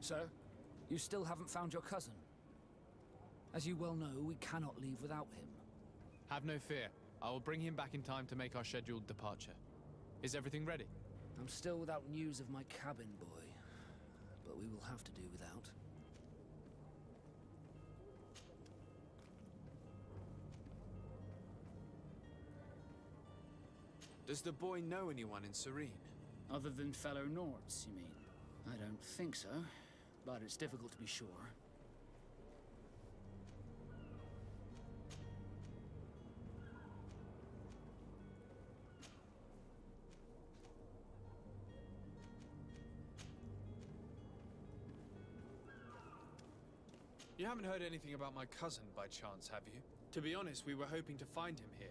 Sir, you still haven't found your cousin. As you well know, we cannot leave without him. Have no fear. I will bring him back in time to make our scheduled departure. Is everything ready? I'm still without news of my cabin boy, but we will have to do without. Does the boy know anyone in Serene? Other than fellow Nords, you mean? I don't think so, but it's difficult to be sure. You haven't heard anything about my cousin by chance, have you? To be honest, we were hoping to find him here.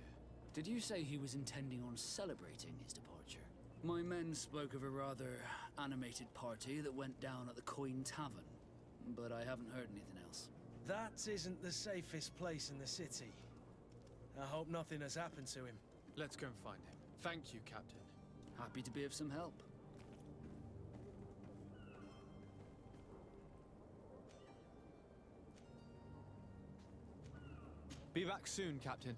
Did you say he was intending on celebrating his departure? My men spoke of a rather animated party that went down at the Coin Tavern, but I haven't heard anything else. That isn't the safest place in the city. I hope nothing has happened to him. Let's go and find him. Thank you, Captain. Happy to be of some help. Be back soon, Captain.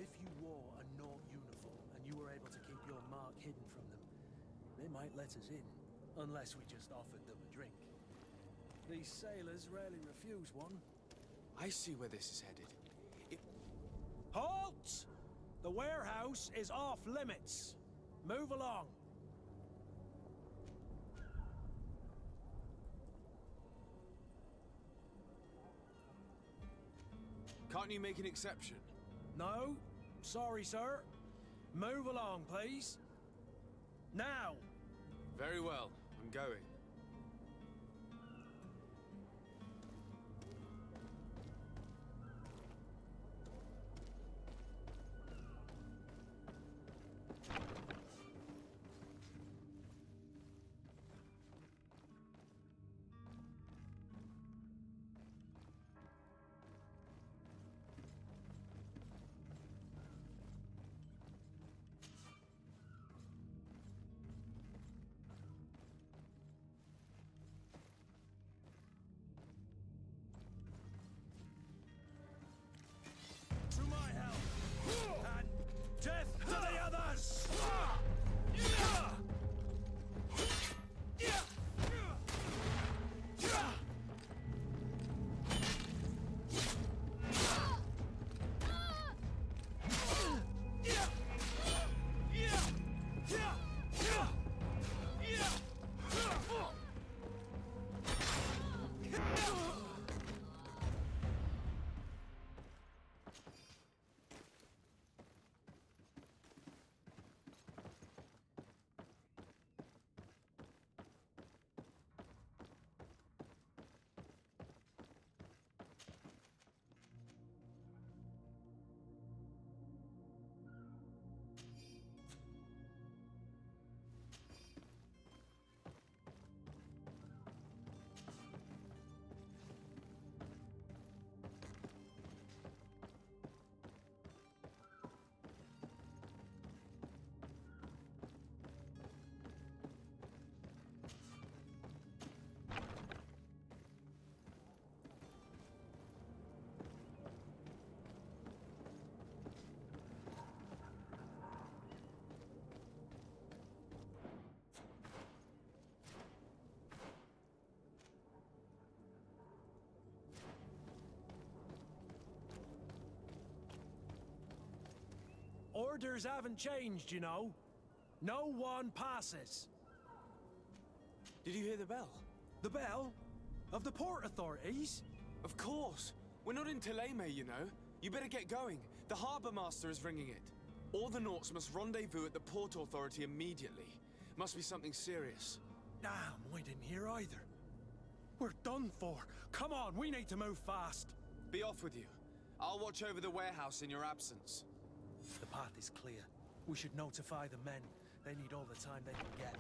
If you wore a Nort uniform and you were able to keep your mark hidden from them, they might let us in, unless we just offered them a drink. These sailors rarely refuse one. I see where this is headed. Halt! The warehouse is off limits. Move along. Can't you make an exception? No, sorry, sir. Move along, please. Now! Very well, I'm going. Orders haven't changed, you know. No one passes. Did you hear the bell? The bell? Of the port authorities? Of course. We're not in Teleme, you know. You better get going. The Harbour Master is ringing it. All the Nauts must rendezvous at the Port Authority immediately. Must be something serious. Damn, I didn't hear either. We're done for. Come on, we need to move fast. Be off with you. I'll watch over the warehouse in your absence. The path is clear. We should notify the men. They need all the time they can get.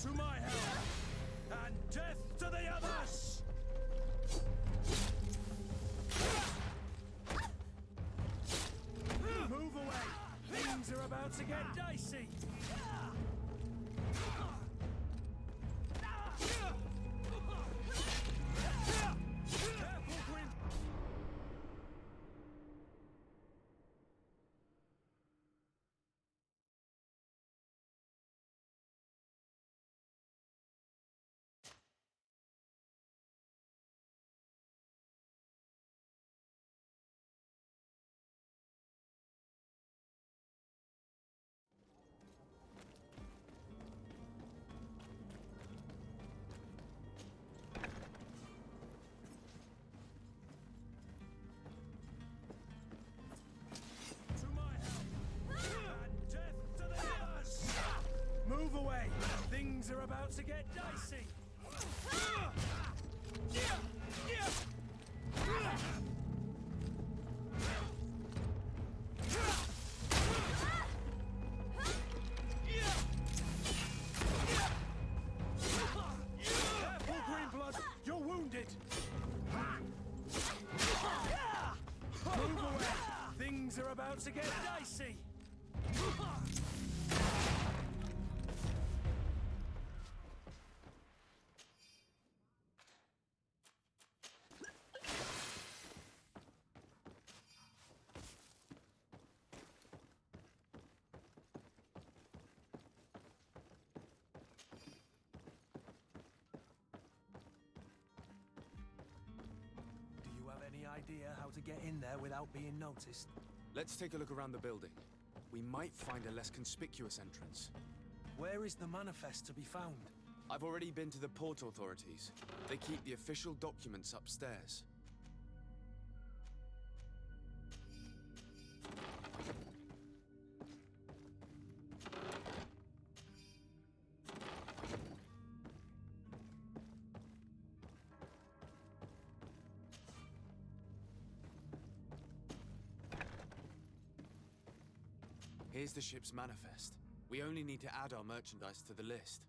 To my help, and death to the others! Move away! Things are about to get dicey! Careful, Grim! Move away! Things are about to get dicey! Careful, Greenblood! You're wounded! Move away! Things are about to get dicey! Idea how to get in there without being noticed? Let's take a look around the building. We might find a less conspicuous entrance. Where is the manifest to be found? I've already been to the port authorities. They keep the official documents upstairs. Here's the ship's manifest. We only need to add our merchandise to the list.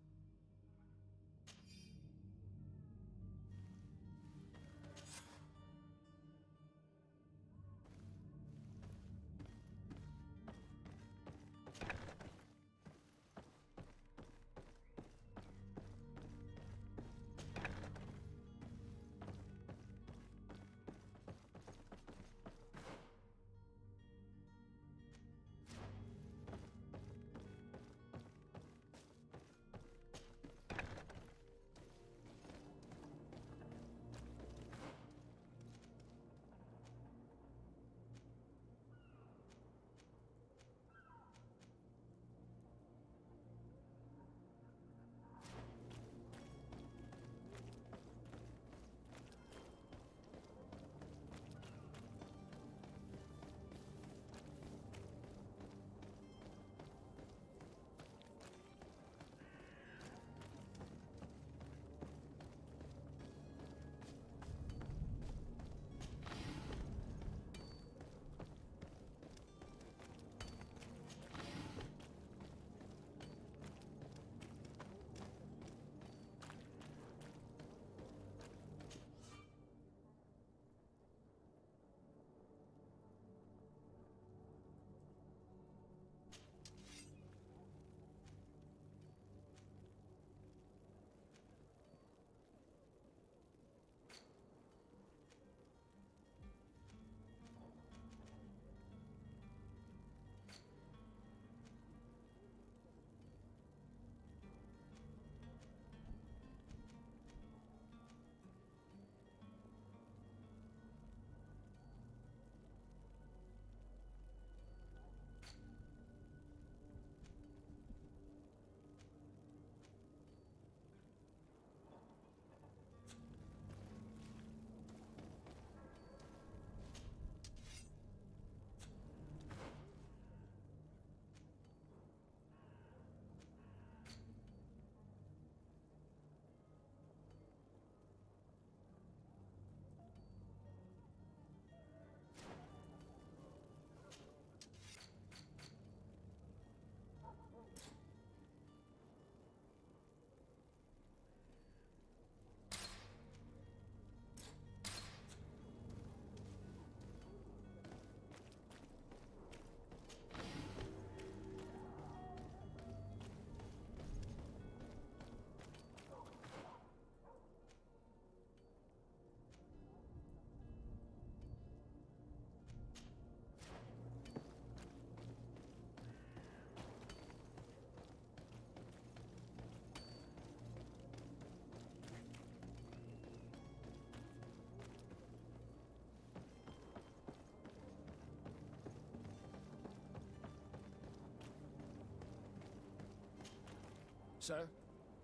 Sir,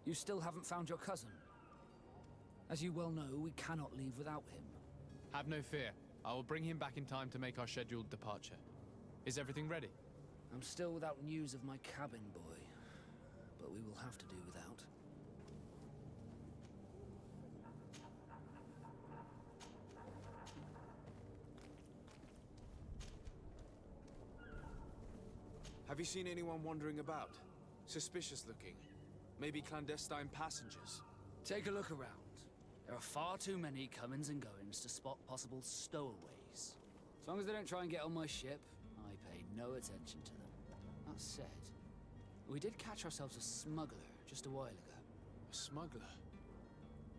you still haven't found your cousin. As you well know, we cannot leave without him. Have no fear. I will bring him back in time to make our scheduled departure. Is everything ready? I'm still without news of my cabin boy, but we will have to do without. Have you seen anyone wandering about? Suspicious looking. Maybe clandestine passengers. Take a look around. There are far too many comings and goings to spot possible stowaways. As long as they don't try and get on my ship, I pay no attention to them. That said, we did catch ourselves a smuggler just a while ago. A smuggler?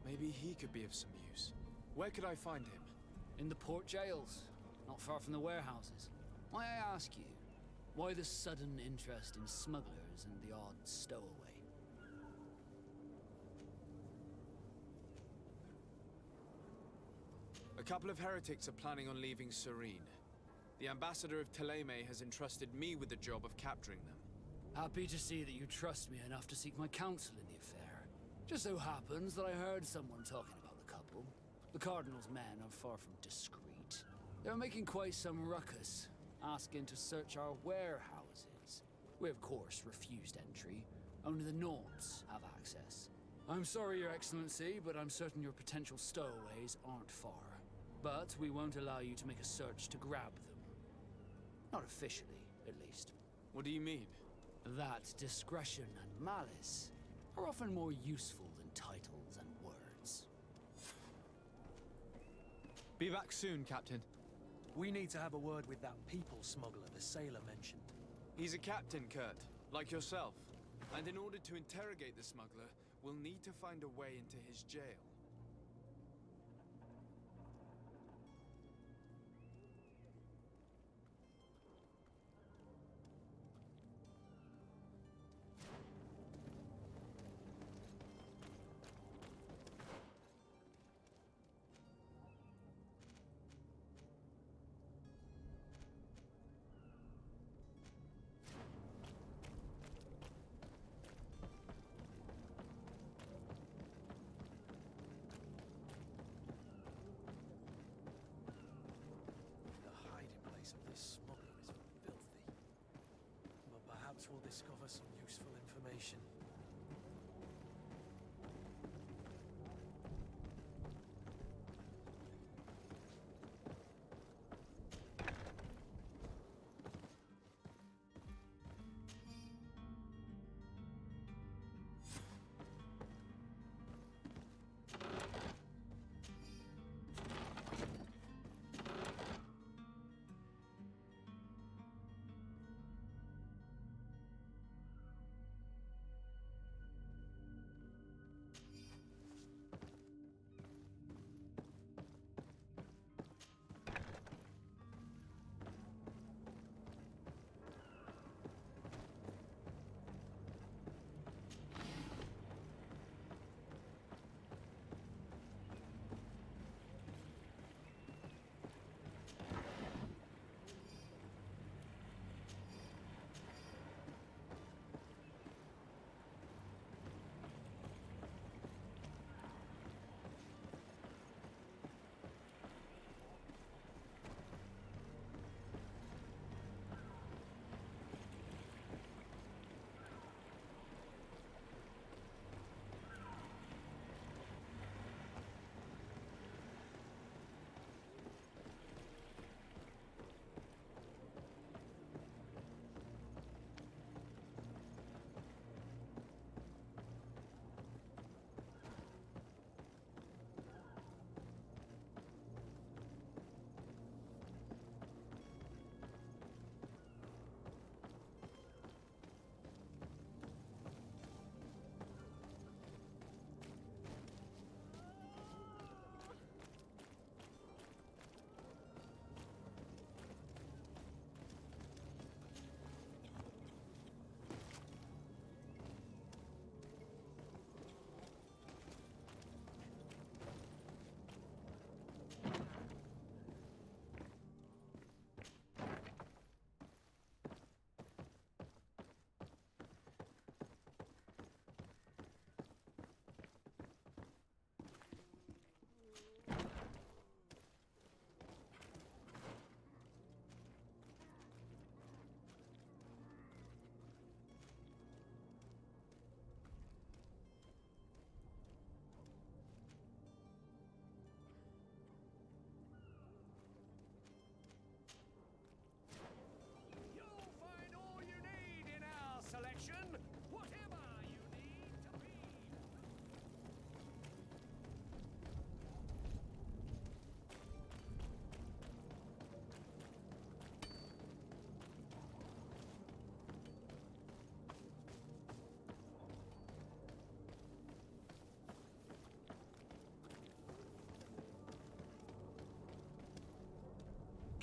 Maybe he could be of some use. Where could I find him? In the port jails, not far from the warehouses. May I ask you, why the sudden interest in smugglers and the odd stowaway? A couple of heretics are planning on leaving Serene. The ambassador of Thélème has entrusted me with the job of capturing them. Happy to see that you trust me enough to seek my counsel in the affair. Just so happens that I heard someone talking about the couple. The Cardinal's men are far from discreet. They're making quite some ruckus, asking to search our warehouses. We of course refused entry. Only the Nords have access. I'm sorry, Your Excellency, but I'm certain your potential stowaways aren't far. But we won't allow you to make a search to grab them. Not officially, at least. What do you mean? That discretion and malice are often more useful than titles and words. Be back soon, Captain. We need to have a word with that people smuggler the sailor mentioned. He's a captain, Kurt, like yourself. And in order to interrogate the smuggler, we'll need to find a way into his jail. We'll discover some useful information.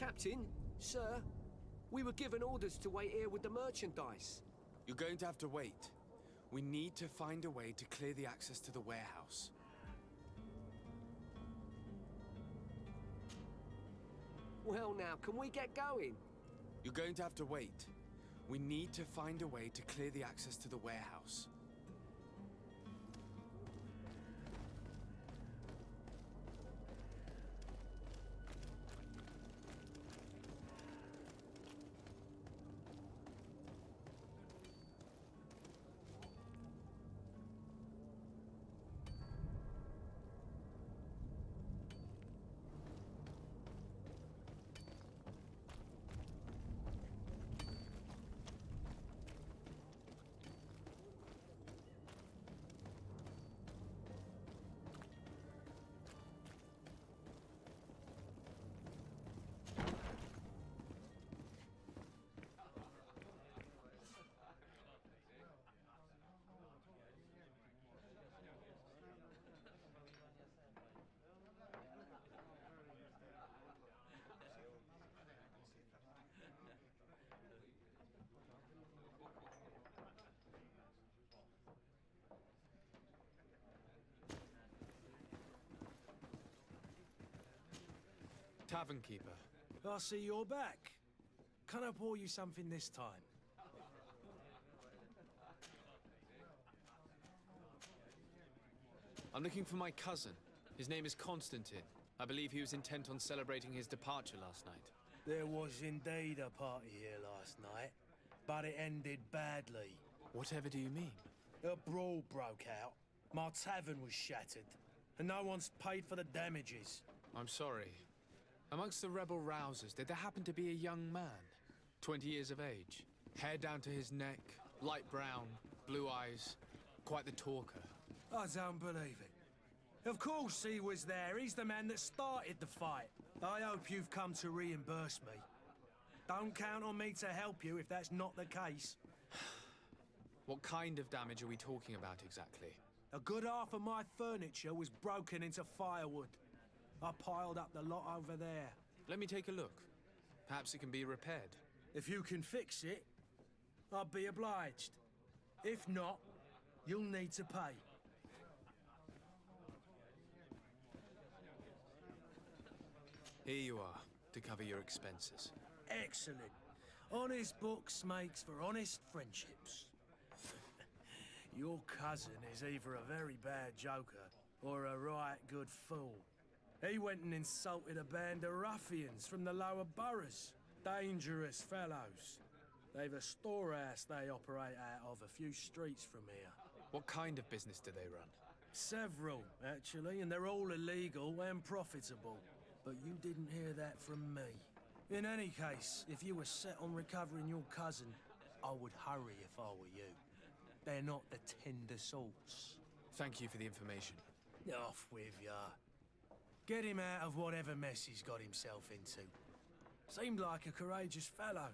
Captain, sir, we were given orders to wait here with the merchandise. You're going to have to wait. We need to find a way to clear the access to the warehouse. Well now, can we get going? You're going to have to wait. We need to find a way to clear the access to the warehouse. Tavern keeper. I see you're back. Can I pour you something this time? I'm looking for my cousin. His name is Constantine. I believe he was intent on celebrating his departure last night. There was indeed a party here last night, but it ended badly. Whatever do you mean? A brawl broke out. My tavern was shattered, and no one's paid for the damages. I'm sorry. Amongst the rebel rousers, did there happen to be a young man? 20 years of age. Hair down to his neck, light brown, blue eyes. Quite the talker. I don't believe it. Of course he was there. He's the man that started the fight. I hope you've come to reimburse me. Don't count on me to help you if that's not the case. What kind of damage are we talking about exactly? A good half of my furniture was broken into firewood. I piled up the lot over there. Let me take a look. Perhaps it can be repaired. If you can fix it, I'll be obliged. If not, you'll need to pay. Here you are, to cover your expenses. Excellent. Honest books makes for honest friendships. Your cousin is either a very bad joker or a right good fool. He went and insulted a band of ruffians from the lower boroughs. Dangerous fellows. They've a storehouse they operate out of a few streets from here. What kind of business do they run? Several, actually, and they're all illegal and profitable. But you didn't hear that from me. In any case, if you were set on recovering your cousin, I would hurry if I were you. They're not the tender sorts. Thank you for the information. Off with ya. Get him out of whatever mess he's got himself into. Seemed like a courageous fellow.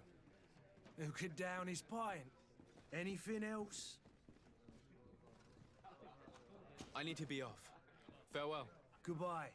Who could down his pint. Anything else? I need to be off. Farewell. Goodbye.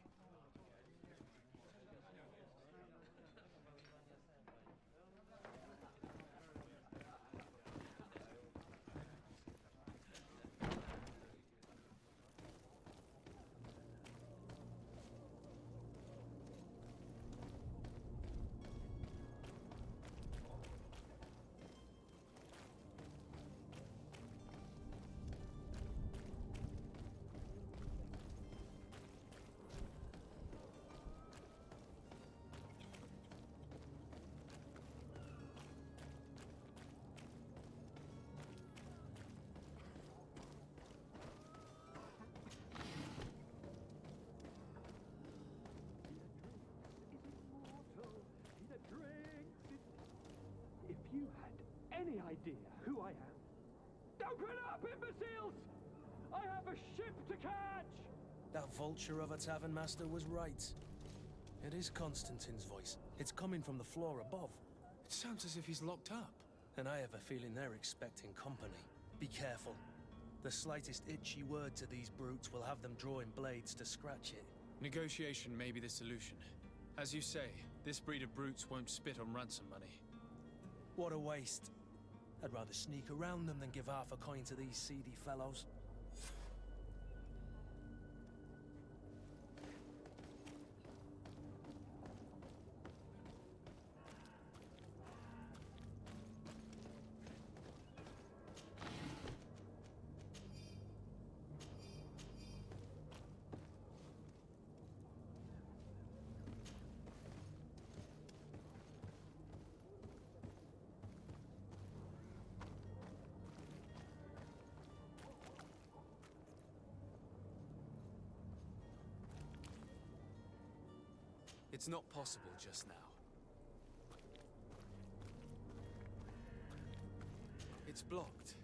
If you had any idea who I am... Open up, imbeciles! I have a ship to catch! That vulture of a tavern master was right. It is Constantine's voice. It's coming from the floor above. It sounds as if he's locked up. And I have a feeling they're expecting company. Be careful. The slightest itchy word to these brutes will have them drawing blades to scratch it. Negotiation may be the solution. As you say, this breed of brutes won't spit on ransom money. What a waste. I'd rather sneak around them than give half a coin to these seedy fellows. It's not possible just now. It's blocked.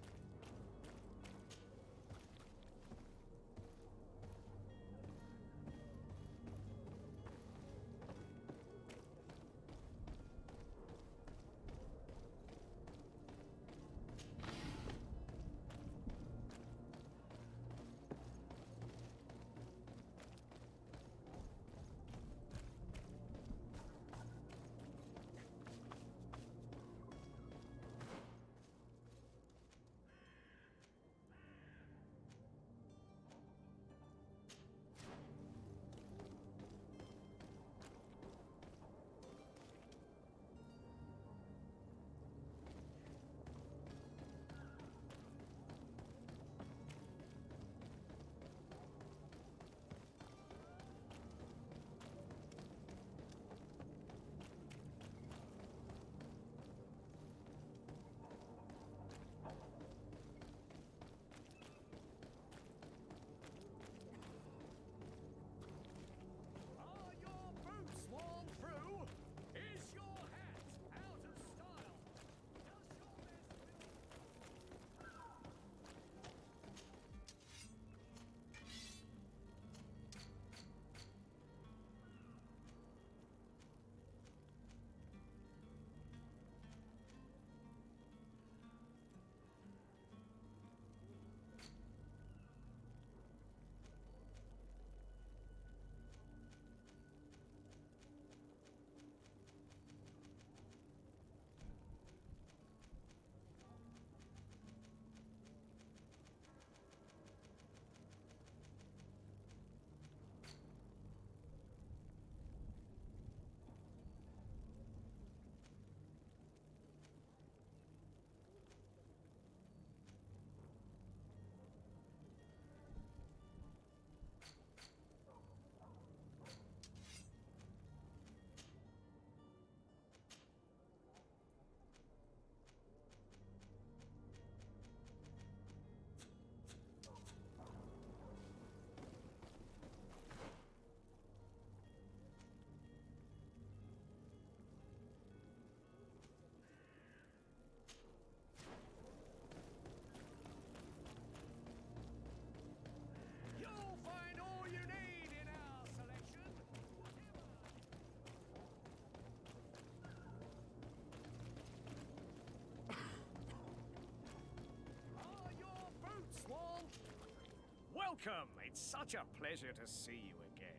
Welcome! It's such a pleasure to see you again.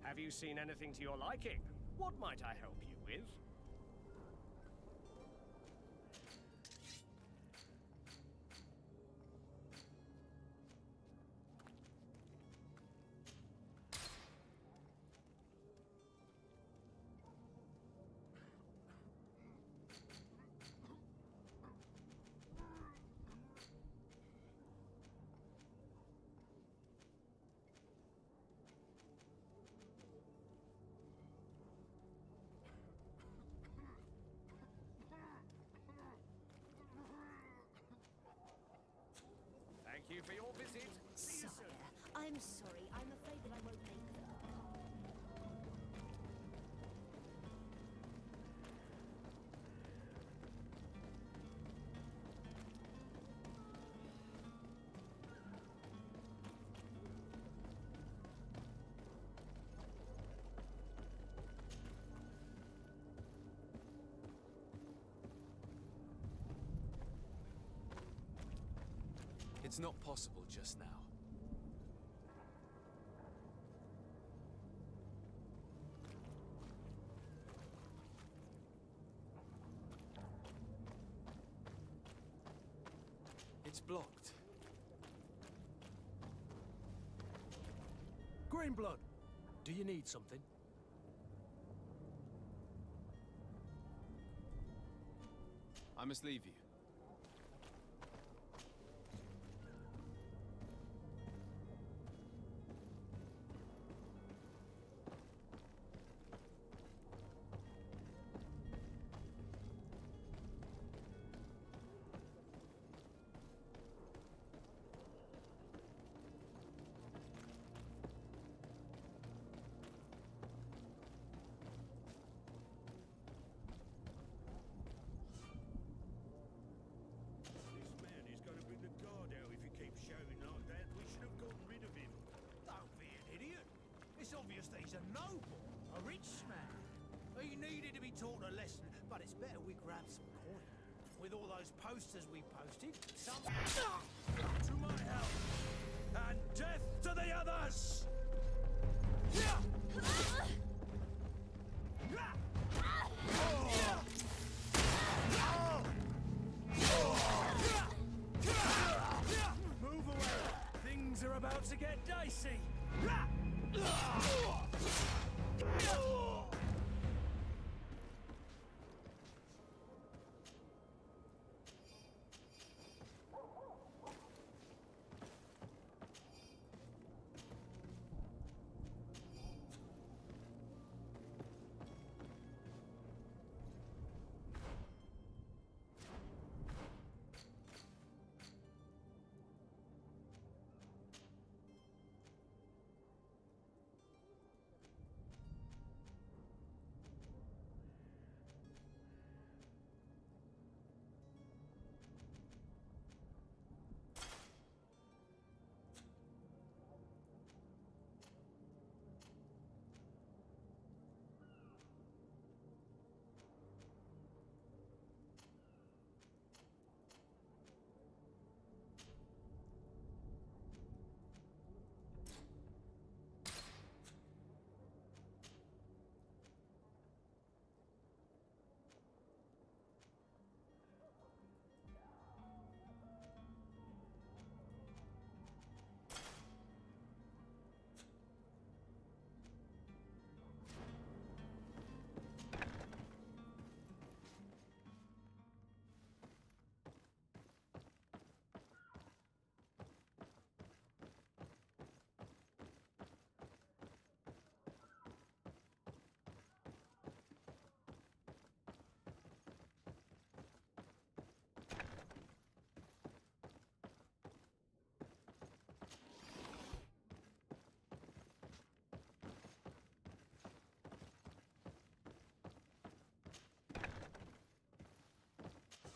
Have you seen anything to your liking? What might I help you with? Thank you for your visit. See you soon. Sire, I'm sorry. I'm afraid that I won't make the... It's not possible just now. blocked. Greenblood, do you need something? I must leave you. This man is going to bring the guard out if he keeps shouting like that. We should have gotten rid of him. Don't be an idiot. It's obvious that he's a noble, a rich man. He needed to be taught a lesson, but it's better we grab some coin. With all those posters we posted, some... To my help! And death to the others! Move away! Things are about to get dicey!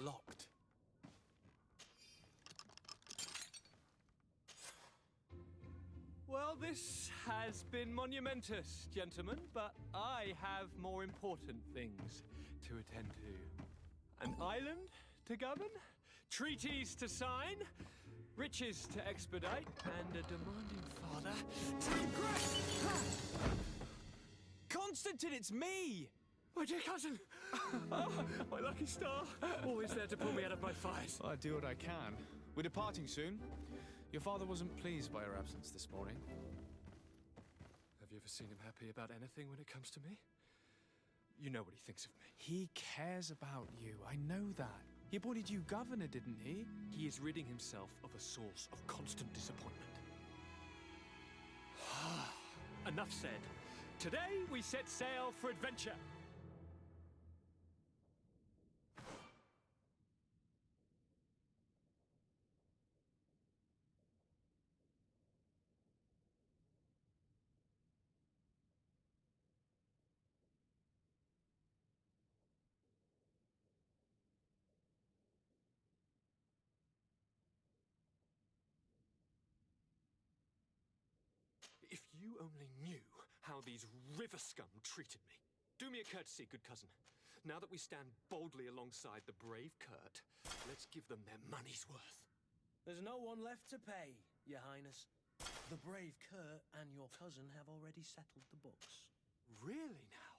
Locked. Well, this has been monumentous, gentlemen, but I have more important things to attend to. An island to govern, treaties to sign, riches to expedite, and a demanding father to impress. Constantine, it's me! My dear cousin! Oh, my lucky star. Always there to pull me out of my fires. Well, I do what I can. We're departing soon. Your father wasn't pleased by your absence this morning. Have you ever seen him happy about anything when it comes to me? You know what he thinks of me. He cares about you. I know that. He appointed you governor, didn't he? He is ridding himself of a source of constant disappointment. Enough said. Today we set sail for adventure. If you only knew how these river scum treated me. Do me a courtesy, good cousin. Now that we stand boldly alongside the brave Kurt, let's give them their money's worth. There's no one left to pay, Your Highness. The brave Kurt and your cousin have already settled the books. Really now?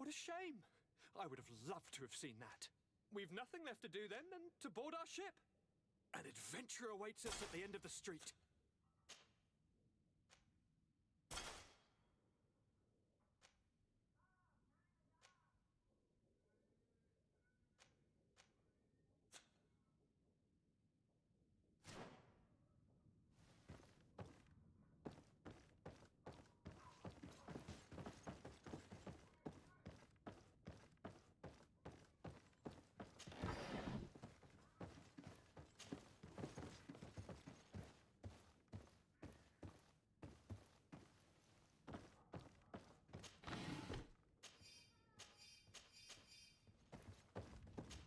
What a shame. I would have loved to have seen that. We've nothing left to do then than to board our ship. An adventure awaits us at the end of the street.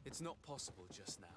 It's not possible just now.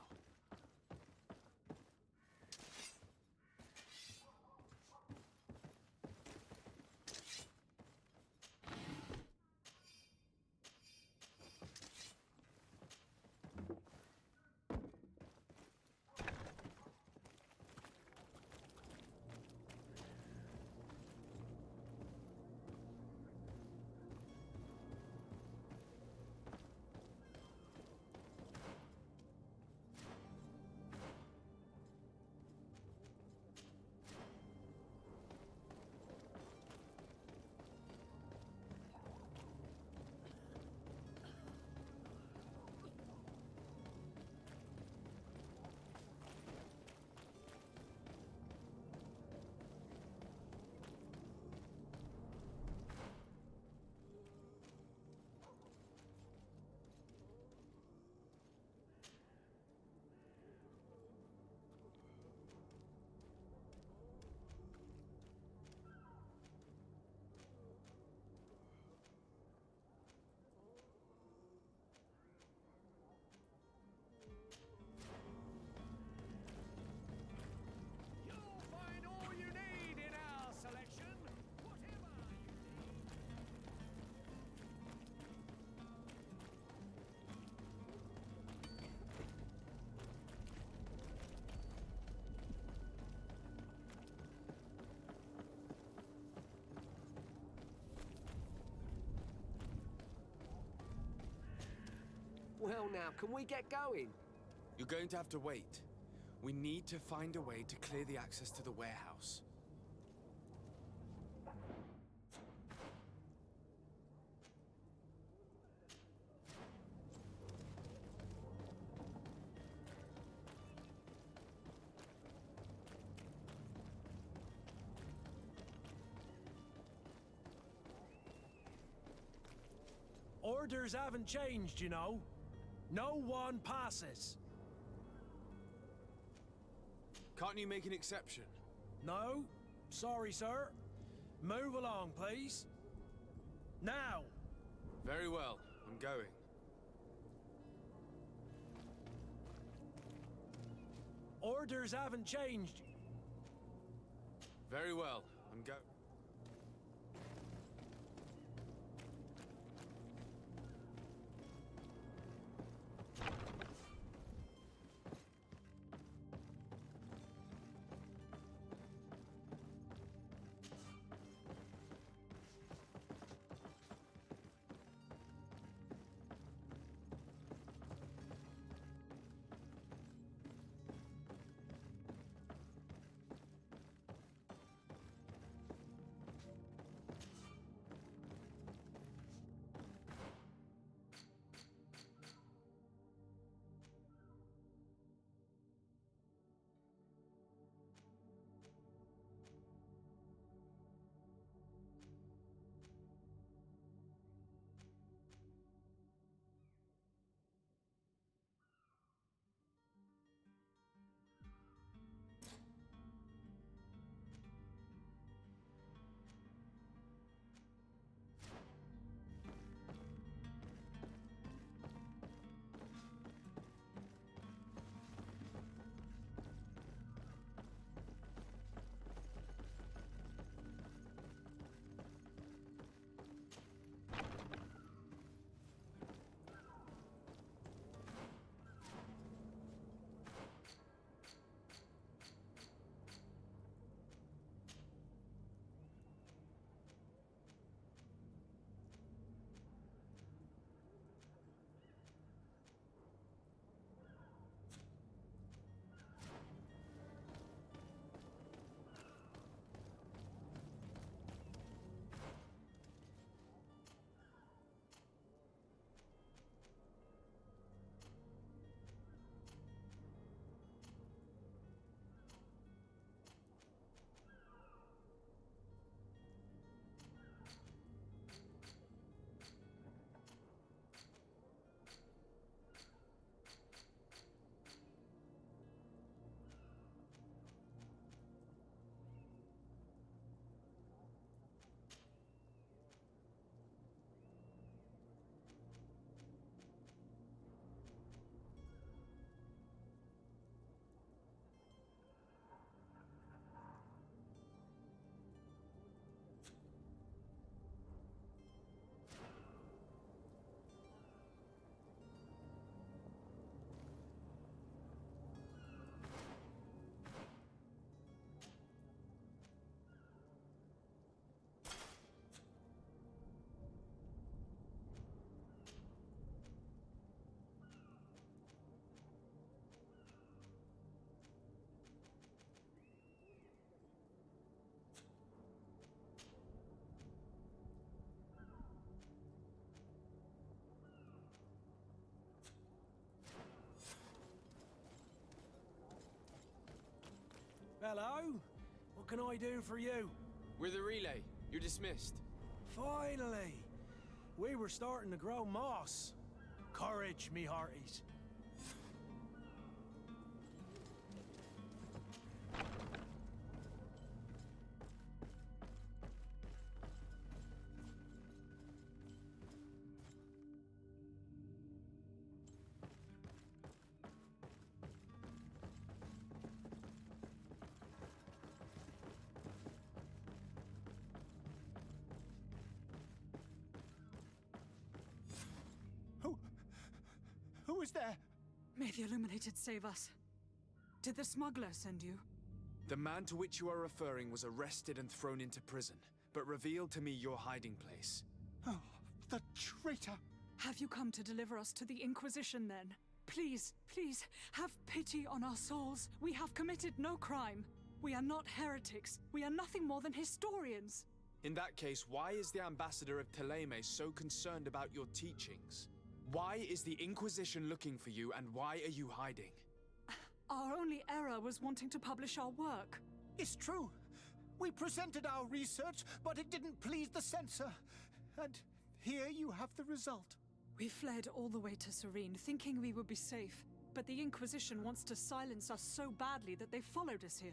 You'll find all you need in our selection. Whatever you need. Well now, can we get going? You're going to have to wait. We need to find a way to clear the access to the warehouse. Orders haven't changed, you know. No one passes. Can't you make an exception? No? Sorry, sir. Move along, please. Now! Very well, I'm going. Orders haven't changed. Very well, I'm going. Hello? What can I do for you? We're the relay. You're dismissed. Finally! We were starting to grow moss. Courage, me hearties. Who is there? May the Illuminated save us. Did the smuggler send you? The man to which you are referring was arrested and thrown into prison, but revealed to me your hiding place. Oh, the traitor! Have you come to deliver us to the Inquisition, then? Please, please, have pity on our souls. We have committed no crime. We are not heretics. We are nothing more than historians. In that case, why is the ambassador of Thélème so concerned about your teachings? Why is the Inquisition looking for you, and why are you hiding? Our only error was wanting to publish our work. It's true. We presented our research, but it didn't please the censor. And here you have the result. We fled all the way to Serene, thinking we would be safe. But the Inquisition wants to silence us so badly that they followed us here.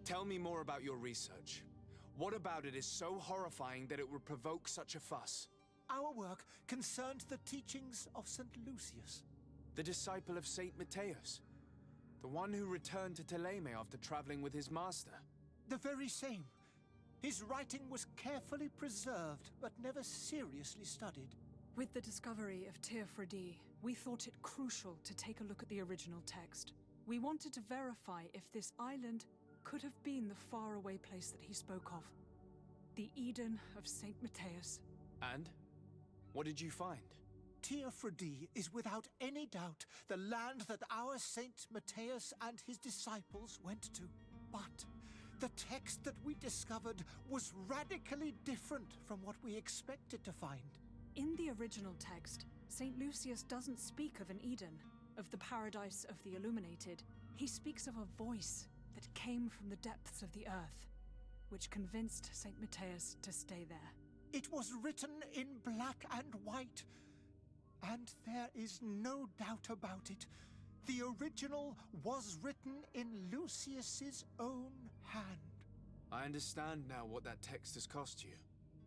Tell me more about your research. What about it is so horrifying that it would provoke such a fuss? Our work concerned the teachings of St. Lucius. The disciple of Saint Matthias. The one who returned to Thélème after traveling with his master. The very same. His writing was carefully preserved, but never seriously studied. With the discovery of Teofredi, we thought it crucial to take a look at the original text. We wanted to verify if this island could have been the faraway place that he spoke of. The Eden of Saint Matthias. And? What did you find? Teofredi is without any doubt the land that our Saint Matthias and his disciples went to. But the text that we discovered was radically different from what we expected to find. In the original text, Saint Lucius doesn't speak of an Eden, of the paradise of the Illuminated. He speaks of a voice that came from the depths of the earth, which convinced Saint Matthias to stay there. It was written in black and white, and there is no doubt about it. The original was written in Lucius's own hand. I understand now what that text has cost you.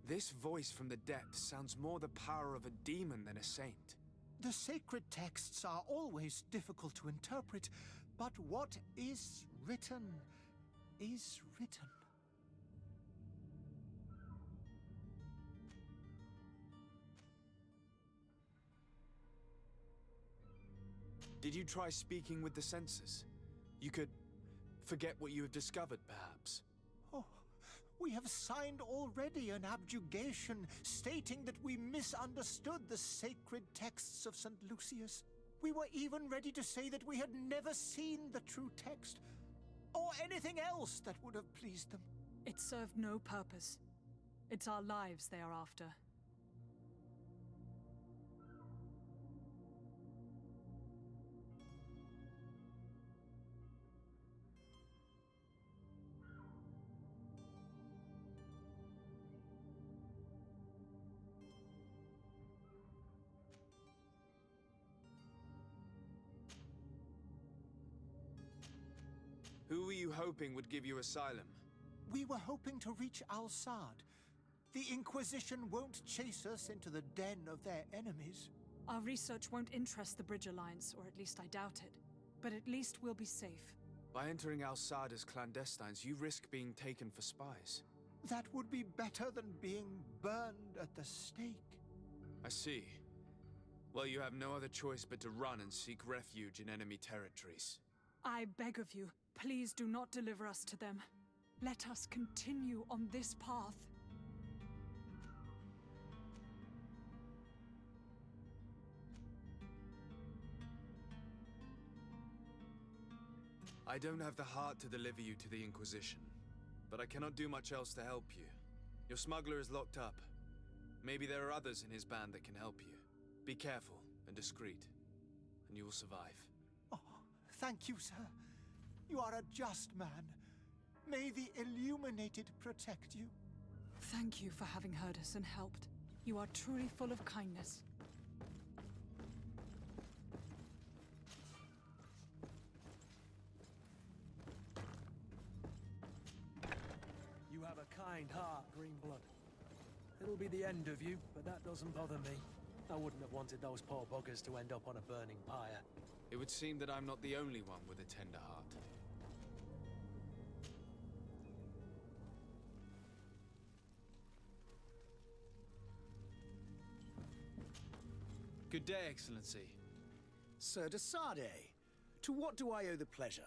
This voice from the depths sounds more the power of a demon than a saint. The sacred texts are always difficult to interpret, but what is written is written. Did you try speaking with the censors? You could forget what you have discovered, perhaps. Oh, we have signed already an abjugation stating that we misunderstood the sacred texts of St. Lucius. We were even ready to say that we had never seen the true text, or anything else that would have pleased them. It served no purpose. It's our lives they are after. Who were you hoping would give you asylum? We were hoping to reach Al-Sad. The Inquisition won't chase us into the den of their enemies. Our research won't interest the Bridge Alliance, or at least I doubt it. But at least we'll be safe. By entering Al-Sad as clandestines, you risk being taken for spies. That would be better than being burned at the stake. I see. Well, you have no other choice but to run and seek refuge in enemy territories. I beg of you, please do not deliver us to them. Let us continue on this path. I don't have the heart to deliver you to the Inquisition, but I cannot do much else to help you. Your smuggler is locked up. Maybe there are others in his band that can help you. Be careful and discreet, and you will survive. Thank you, sir. You are a just man. May the Illuminated protect you. Thank you for having heard us and helped. You are truly full of kindness. You have a kind heart, Greenblood. It'll be the end of you, but that doesn't bother me. I wouldn't have wanted those poor buggers to end up on a burning pyre. It would seem that I'm not the only one with a tender heart. Good day, Excellency. Sir de Sardet, to what do I owe the pleasure?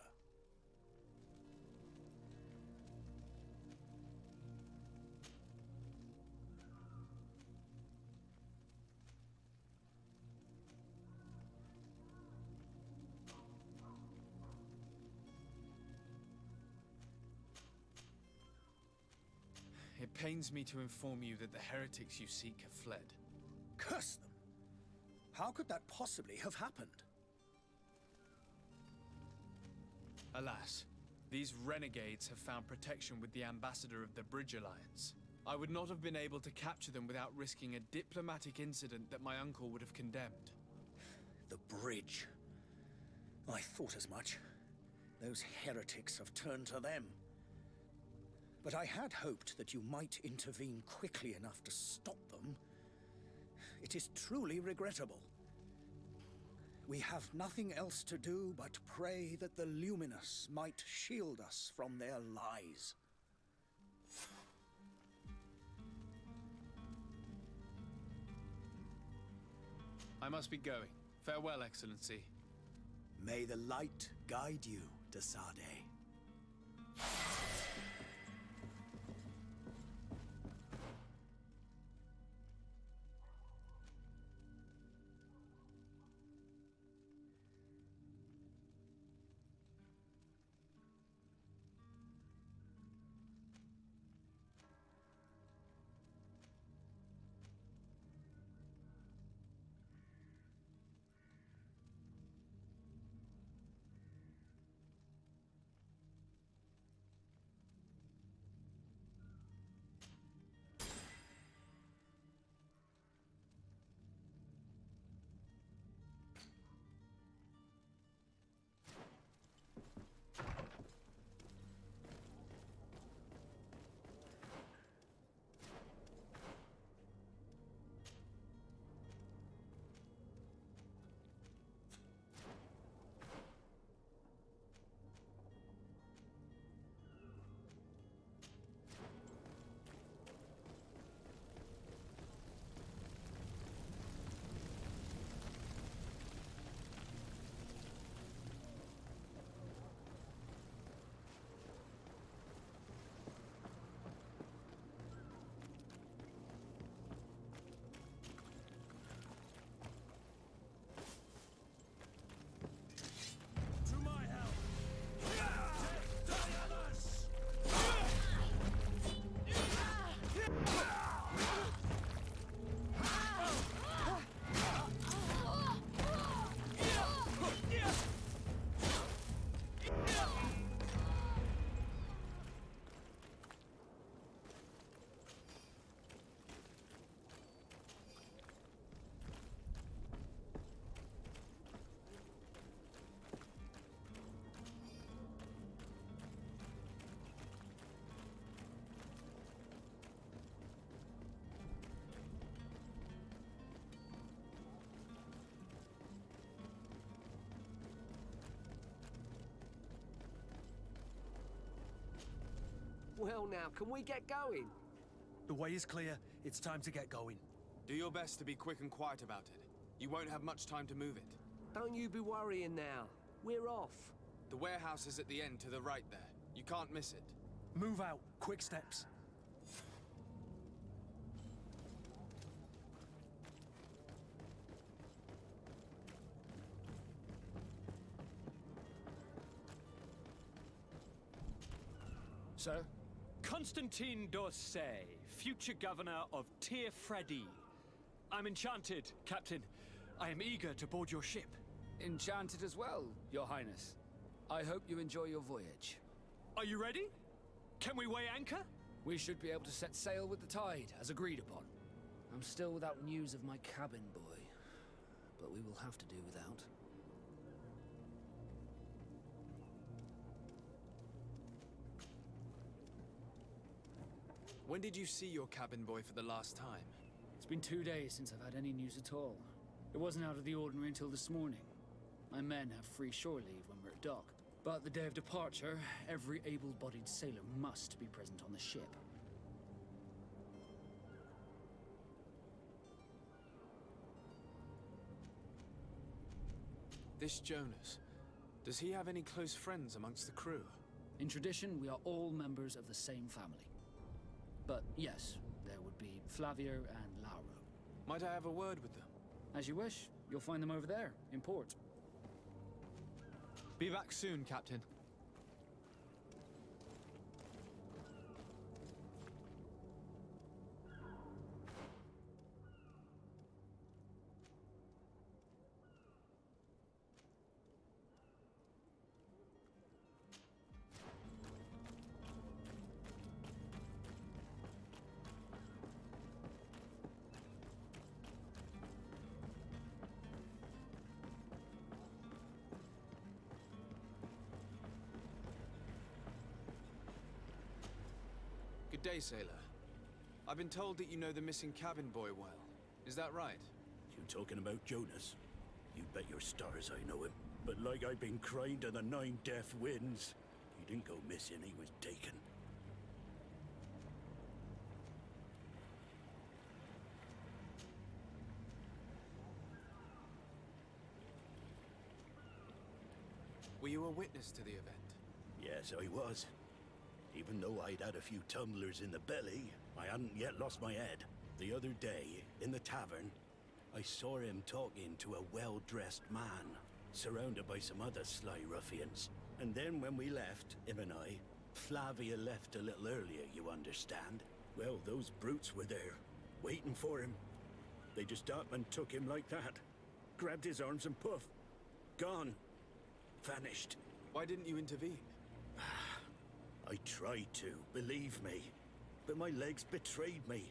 It pains me to inform you that the heretics you seek have fled. Curse them! How could that possibly have happened? Alas, these renegades have found protection with the ambassador of the Bridge Alliance. I would not have been able to capture them without risking a diplomatic incident that my uncle would have condemned. The bridge. I thought as much. Those heretics have turned to them. But I had hoped that you might intervene quickly enough to stop them. It is truly regrettable. We have nothing else to do but pray that the Luminous might shield us from their lies. I must be going. Farewell, Excellency. May the light guide you, de Sardet. Well now, can we get going? The way is clear. It's time to get going. Do your best to be quick and quiet about it. You won't have much time to move it. Don't you be worrying now. We're off. The warehouse is at the end to the right there. You can't miss it. Move out. Quick steps. Sir? Constantine d'Orsay, future governor of Tir-Fredi. I'm enchanted, Captain. I am eager to board your ship. Enchanted as well, Your Highness. I hope you enjoy your voyage. Are you ready? Can we weigh anchor? We should be able to set sail with the tide, as agreed upon. I'm still without news of my cabin boy, but we will have to do without. When did you see your cabin boy for the last time? It's been 2 days since I've had any news at all. It wasn't out of the ordinary until this morning. My men have free shore leave when we're at dock. But the day of departure, every able-bodied sailor must be present on the ship. This Jonas, does he have any close friends amongst the crew? In tradition, we are all members of the same family. But yes, there would be Flavio and Lauro. Might I have a word with them? As you wish. You'll find them over there, in port. Be back soon, Captain. Good day, sailor. I've been told that you know the missing cabin boy well. Is that right? You talking about Jonas? You bet your stars I know him. But like I've been crying to the 9 deaf winds, he didn't go missing, he was taken. Were you a witness to the event? Yes, I was. Even though I'd had a few tumblers in the belly, I hadn't yet lost my head. The other day, in the tavern, I saw him talking to a well-dressed man, surrounded by some other sly ruffians. And then when we left, him and I, Flavia left a little earlier, you understand? Well, those brutes were there, waiting for him. They just up and took him like that. Grabbed his arms and poof, gone. Vanished. Why didn't you intervene? I tried to, believe me. But my legs betrayed me.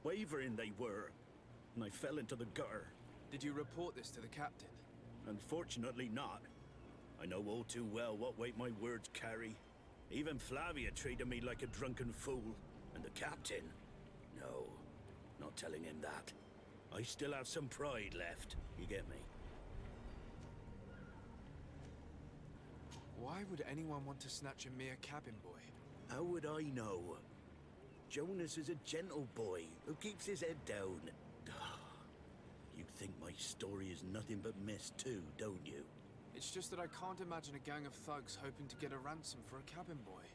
Wavering they were. And I fell into the gutter. Did you report this to the captain? Unfortunately not. I know all too well what weight my words carry. Even Flavia treated me like a drunken fool. And the captain? No, not telling him that. I still have some pride left. You get me? Why would anyone want to snatch a mere cabin boy? How would I know? Jonas is a gentle boy who keeps his head down. You think my story is nothing but mist too, don't you? It's just that I can't imagine a gang of thugs hoping to get a ransom for a cabin boy.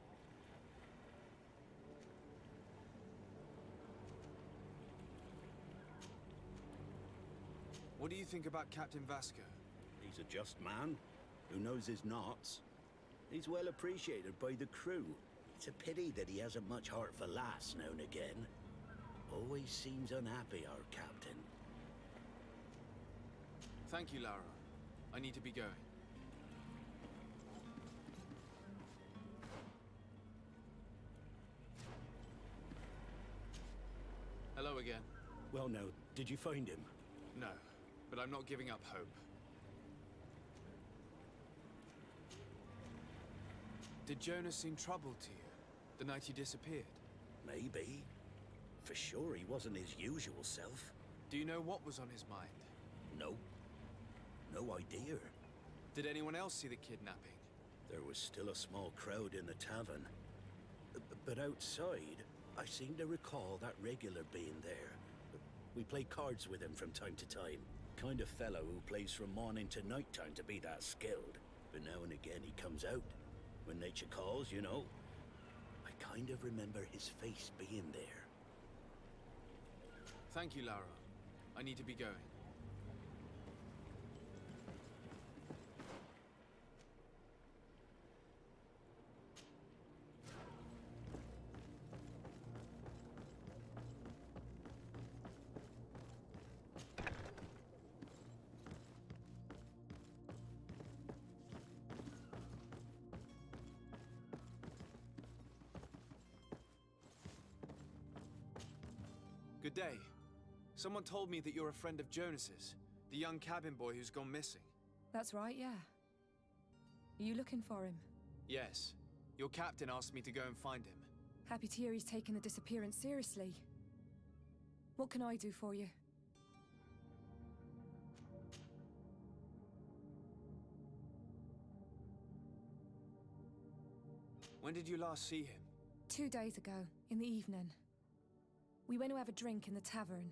What do you think about Captain Vasco? He's a just man who knows his knots. He's well appreciated by the crew. It's a pity that he hasn't much heart for laughs now and again. Always seems unhappy, our captain. Thank you, Lara. I need to be going. Hello again. Well now, did you find him? No, but I'm not giving up hope. Did Jonas seem troubled to you, the night he disappeared? Maybe. For sure he wasn't his usual self. Do you know what was on his mind? No. No idea. Did anyone else see the kidnapping? There was still a small crowd in the tavern. But outside, I seem to recall that regular being there. We play cards with him from time to time. Kind of fellow who plays from morning to night time to be that skilled. But now and again he comes out. When nature calls, you know. I kind of remember his face being there. Thank you, Lara. I need to be going. Good day. Someone told me that you're a friend of Jonas's, the young cabin boy who's gone missing. That's right, yeah. Are you looking for him? Yes. Your captain asked me to go and find him. Happy to hear he's taken the disappearance seriously. What can I do for you? When did you last see him? 2 days ago, in the evening. We went to have a drink in the tavern.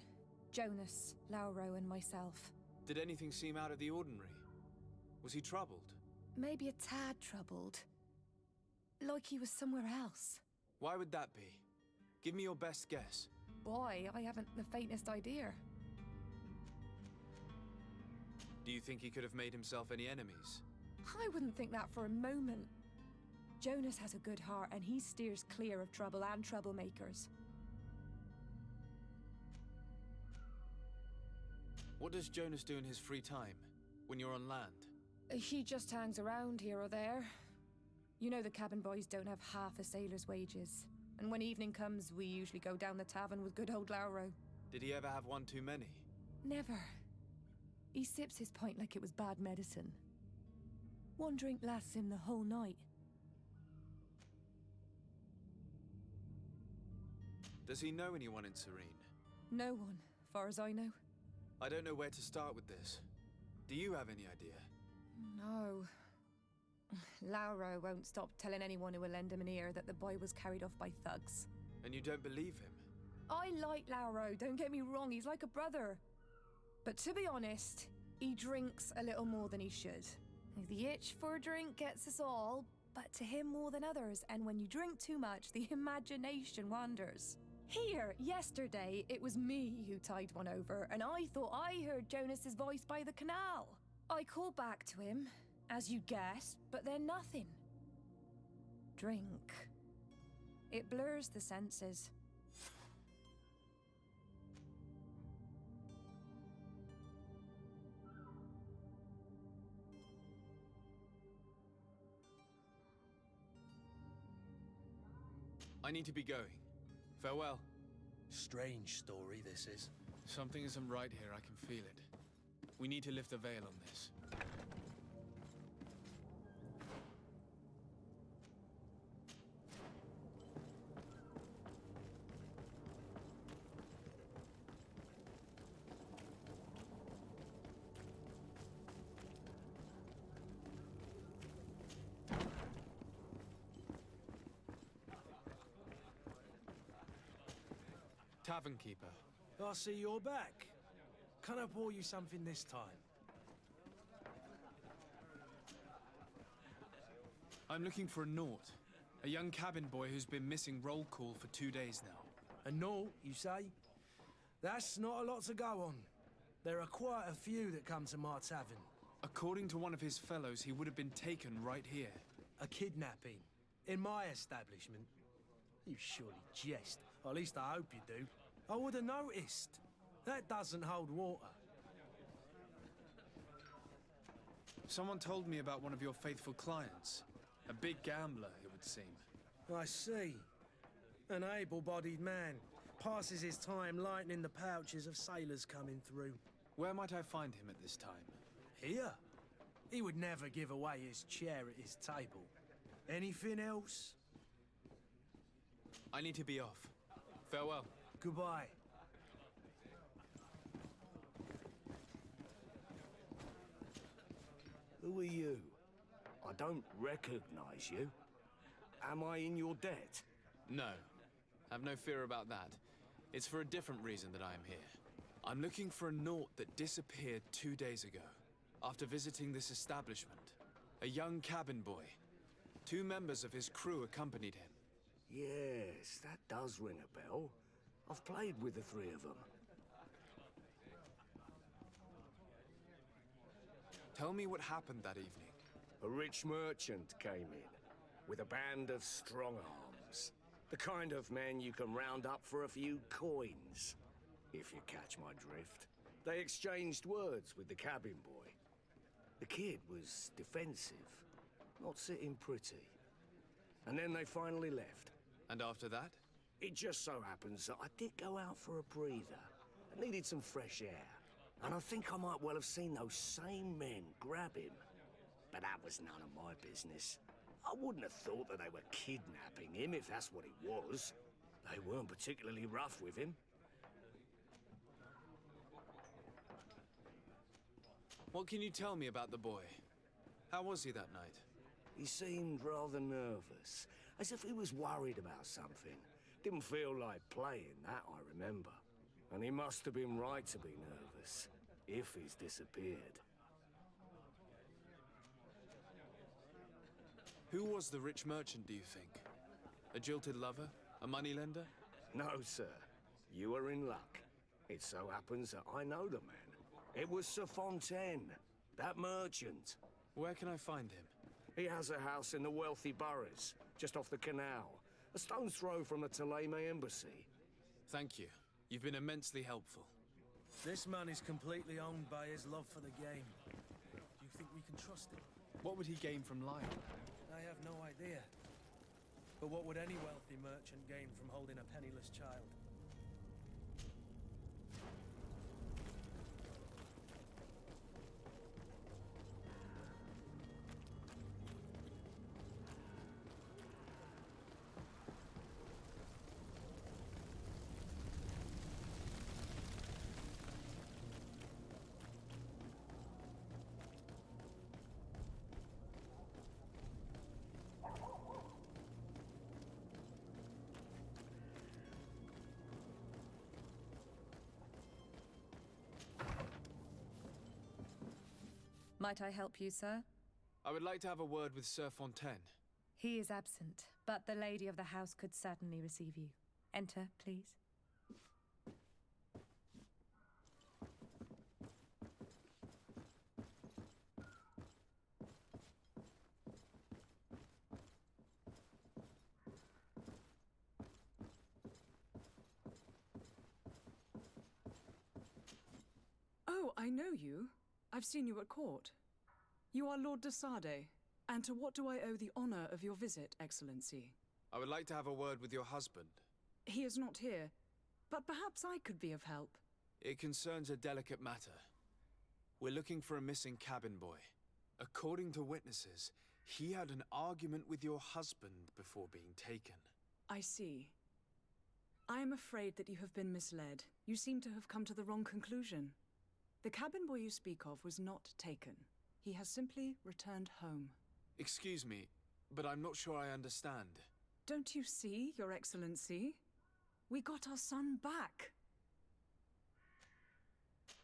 Jonas, Lauro, and myself. Did anything seem out of the ordinary? Was he troubled? Maybe a tad troubled. Like he was somewhere else. Why would that be? Give me your best guess. Boy, I haven't the faintest idea. Do you think he could have made himself any enemies? I wouldn't think that for a moment. Jonas has a good heart and he steers clear of trouble and troublemakers. What does Jonas do in his free time, when you're on land? He just hangs around here or there. You know the cabin boys don't have half a sailor's wages. And when evening comes, we usually go down the tavern with good old Lauro. Did he ever have one too many? Never. He sips his pint like it was bad medicine. One drink lasts him the whole night. Does he know anyone in Serene? No one, far as I know. I don't know where to start with this. Do you have any idea? No. Lauro won't stop telling anyone who will lend him an ear that the boy was carried off by thugs. And you don't believe him? I like Lauro, don't get me wrong, he's like a brother. But to be honest, he drinks a little more than he should. The itch for a drink gets us all, but to him more than others, and when you drink too much, the imagination wanders. Here, yesterday, it was me who tied one over, and I thought I heard Jonas's voice by the canal. I called back to him, as you guessed, but then nothing. Drink. It blurs the senses. I need to be going. Farewell. Strange story, this is. Something isn't right here, I can feel it. We need to lift the veil on this. Tavern keeper. I see you're back. Can I pour you something this time? I'm looking for a Naut. A young cabin boy who's been missing roll call for 2 days now. A Naut, you say? That's not a lot to go on. There are quite a few that come to my tavern. According to one of his fellows, he would have been taken right here. A kidnapping? In my establishment? You surely jest. Or at least I hope you do. I would have noticed. That doesn't hold water. Someone told me about one of your faithful clients. A big gambler, it would seem. I see. An able-bodied man. Passes his time lightening the pouches of sailors coming through. Where might I find him at this time? Here? He would never give away his chair at his table. Anything else? I need to be off. Farewell. Goodbye. Who are you? I don't recognize you. Am I in your debt? No. Have no fear about that. It's for a different reason that I am here. I'm looking for a Naut that disappeared 2 days ago, after visiting this establishment. A young cabin boy. 2 members of his crew accompanied him. Yes, that does ring a bell. I've played with the 3 of them. Tell me what happened that evening. A rich merchant came in, with a band of strong arms. The kind of men you can round up for a few coins, if you catch my drift. They exchanged words with the cabin boy. The kid was defensive, not sitting pretty. And then they finally left. And after that? It just so happens that I did go out for a breather. I needed some fresh air. And I think I might well have seen those same men grab him. But that was none of my business. I wouldn't have thought that they were kidnapping him if that's what it was. They weren't particularly rough with him. What can you tell me about the boy? How was he that night? He seemed rather nervous, as if he was worried about something. Didn't feel like playing, that I remember. And he must have been right to be nervous, if he's disappeared. Who was the rich merchant, do you think? A jilted lover? A moneylender? No, sir. You are in luck. It so happens that I know the man. It was Sir Fontaine, that merchant. Where can I find him? He has a house in the wealthy boroughs, just off the canal. A stone's throw from the Thélème embassy. Thank you. You've been immensely helpful. This man is completely owned by his love for the game. Do you think we can trust him? What would he gain from lying? I have no idea. But what would any wealthy merchant gain from holding a penniless child? Might I help you, sir? I would like to have a word with Sir Fontaine. He is absent, but the lady of the house could certainly receive you. Enter, please. Oh, I know you. I've seen you at court. You are Lord de Sade. And to what do I owe the honor of your visit, Excellency? I would like to have a word with your husband. He is not here, but perhaps I could be of help. It concerns a delicate matter. We're looking for a missing cabin boy. According to witnesses, he had an argument with your husband before being taken. I see. I am afraid that you have been misled. You seem to have come to the wrong conclusion. The cabin boy you speak of was not taken. He has simply returned home. Excuse me, but I'm not sure I understand. Don't you see, Your Excellency? We got our son back.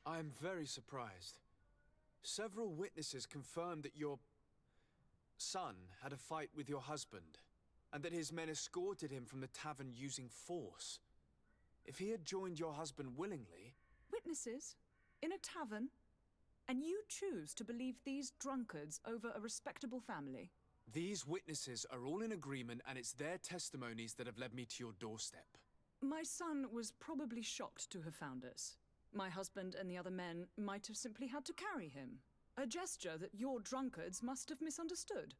I am very surprised. Several witnesses confirmed that your son had a fight with your husband, and that his men escorted him from the tavern using force. If he had joined your husband willingly... Witnesses? In a tavern? And you choose to believe these drunkards over a respectable family? These witnesses are all in agreement, and it's their testimonies that have led me to your doorstep. My son was probably shocked to have found us. My husband and the other men might have simply had to carry him. A gesture that your drunkards must have misunderstood.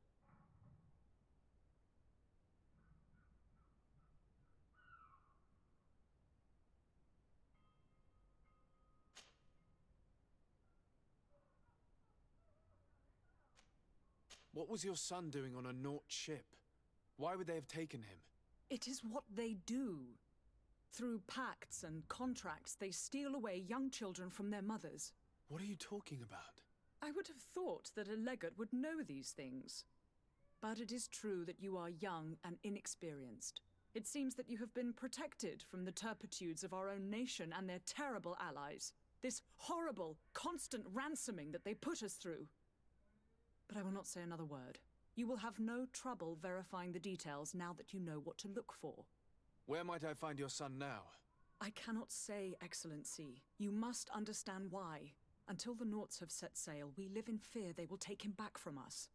What was your son doing on a Naut ship? Why would they have taken him? It is what they do. Through pacts and contracts, they steal away young children from their mothers. What are you talking about? I would have thought that a legate would know these things. But it is true that you are young and inexperienced. It seems that you have been protected from the turpitudes of our own nation and their terrible allies. This horrible, constant ransoming that they put us through. But I will not say another word. You will have no trouble verifying the details now that you know what to look for. Where might I find your son now? I cannot say, Excellency. You must understand why. Until the Nauts have set sail, we live in fear they will take him back from us.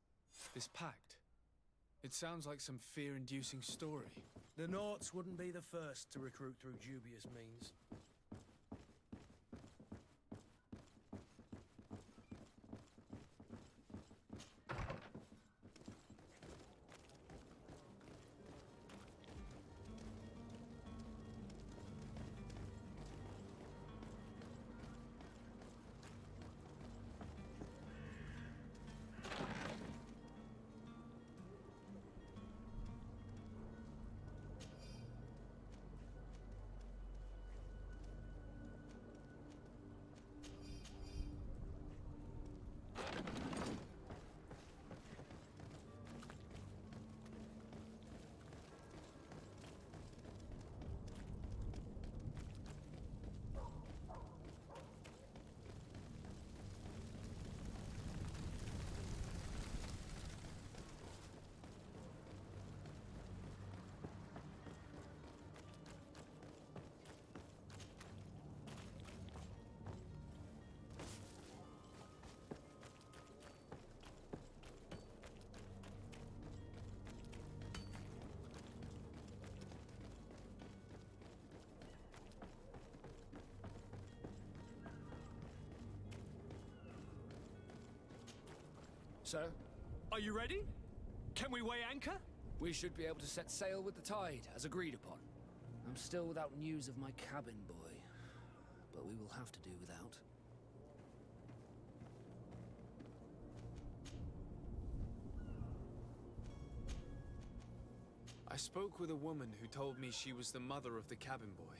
This pact? It sounds like some fear-inducing story. The Nauts wouldn't be the first to recruit through dubious means. Sir? Are you ready? Can we weigh anchor? We should be able to set sail with the tide, as agreed upon. I'm still without news of my cabin boy, but we will have to do without. I spoke with a woman who told me she was the mother of the cabin boy.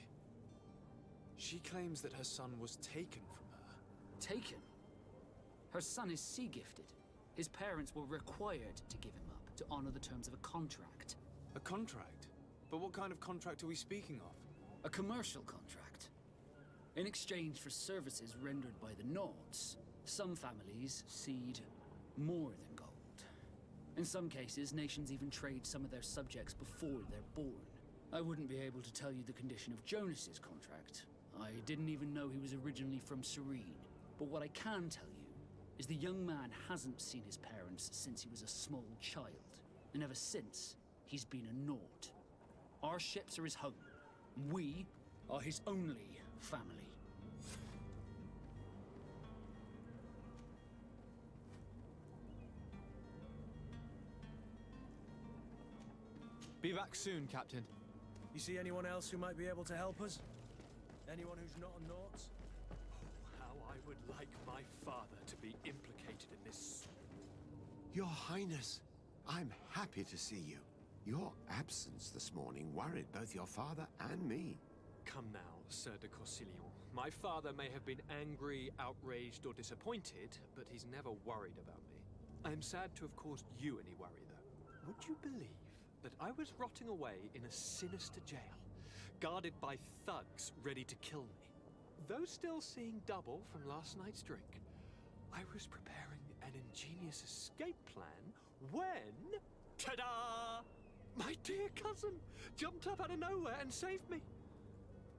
She claims that her son was taken from her. Taken? Her son is sea-gifted. His parents were required to give him up to honor the terms of a contract. A contract? But what kind of contract are we speaking of? A commercial contract. In exchange for services rendered by the Nords, some families cede more than gold. In some cases, nations even trade some of their subjects before they're born. I wouldn't be able to tell you the condition of Jonas's contract. I didn't even know he was originally from Serene. But what I can tell you is the young man hasn't seen his parents since he was a small child. And ever since, he's been a Nord. Our ships are his home. We are his only family. Be back soon, Captain. You see anyone else who might be able to help us? Anyone who's not a Naut? Oh, how I would like my father to be implicated in this. Your Highness, I'm happy to see you. Your absence this morning worried both your father and me. Come now, Sir de Corsilion. My father may have been angry, outraged, or disappointed, but he's never worried about me. I'm sad to have caused you any worry, though. Would you believe that I was rotting away in a sinister jail, guarded by thugs ready to kill me? Though still seeing double from last night's drink, I was preparing an ingenious escape plan when... ta-da! My dear cousin jumped up out of nowhere and saved me.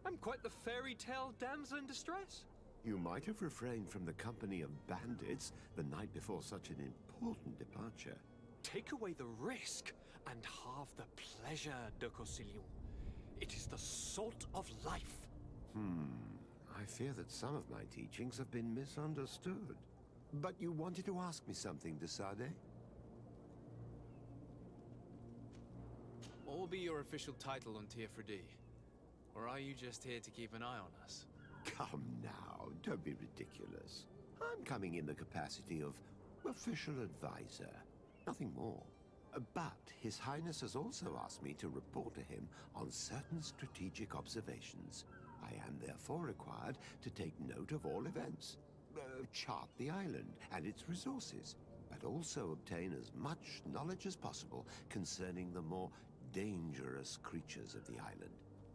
I'm quite the fairy tale damsel in distress. You might have refrained from the company of bandits the night before such an important departure. Take away the risk and halve the pleasure, de Corsilion. It is the salt of life. I fear that some of my teachings have been misunderstood. But you wanted to ask me something, de Sade? What will be your official title on Teofredi? Or are you just here to keep an eye on us? Come now, don't be ridiculous. I'm coming in the capacity of official advisor, nothing more. But His Highness has also asked me to report to him on certain strategic observations. I am therefore required to take note of all events, chart the island and its resources, but also obtain as much knowledge as possible concerning the more dangerous creatures of the island.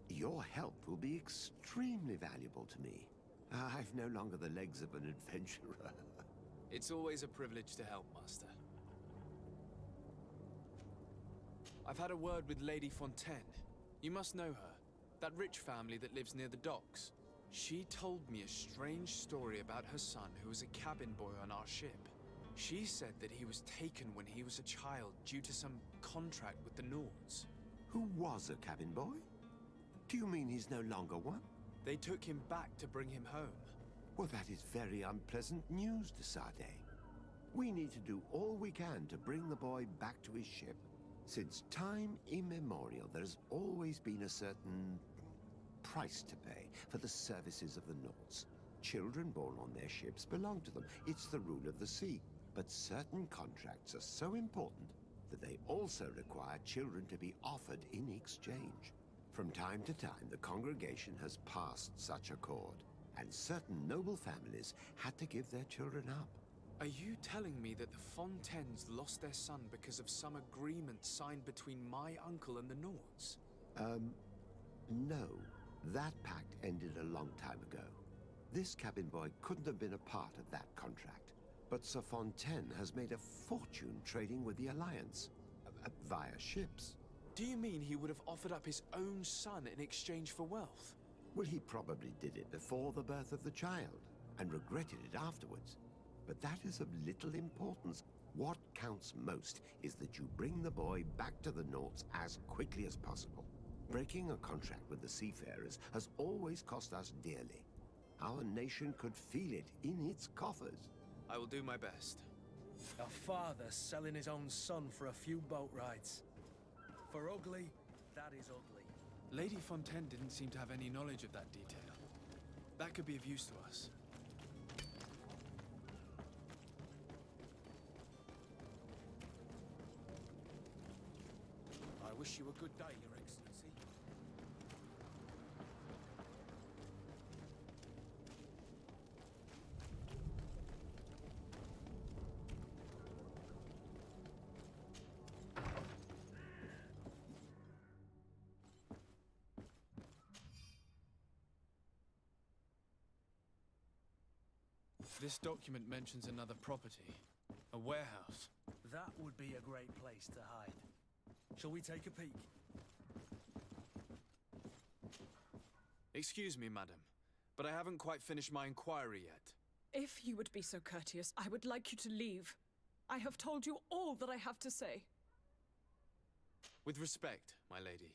Your help will be extremely valuable to me. I've no longer the legs of an adventurer. It's always a privilege to help, Master. I've had a word with Lady Fontaine. You must know her. That rich family that lives near the docks. She told me a strange story about her son who was a cabin boy on our ship. She said that he was taken when he was a child due to some contract with the Nords. Who was a cabin boy? Do you mean he's no longer one? They took him back to bring him home. Well, that is very unpleasant news, de Sade. We need to do all we can to bring the boy back to his ship. Since time immemorial, there has always been a certain price to pay for the services of the Nords. Children born on their ships belong to them. It's the rule of the sea. But certain contracts are so important that they also require children to be offered in exchange. From time to time, the congregation has passed such accord, and certain noble families had to give their children up. Are you telling me that the Fontaines lost their son because of some agreement signed between my uncle and the Nords? No. That pact ended a long time ago. This cabin boy couldn't have been a part of that contract. But Sir Fontaine has made a fortune trading with the Alliance, via ships. Do you mean he would have offered up his own son in exchange for wealth? Well, he probably did it before the birth of the child, and regretted it afterwards. But that is of little importance. What counts most is that you bring the boy back to the Nords as quickly as possible. Breaking a contract with the seafarers has always cost us dearly. Our nation could feel it in its coffers. I will do my best. A father selling his own son for a few boat rides. For ugly, that is ugly. Lady Fontaine didn't seem to have any knowledge of that detail. That could be of use to us. I wish you a good day, Your Excellency. This document mentions another property. A warehouse. That would be a great place to hide. Shall we take a peek? Excuse me, madam, but I haven't quite finished my inquiry yet. If you would be so courteous, I would like you to leave. I have told you all that I have to say. With respect, my lady.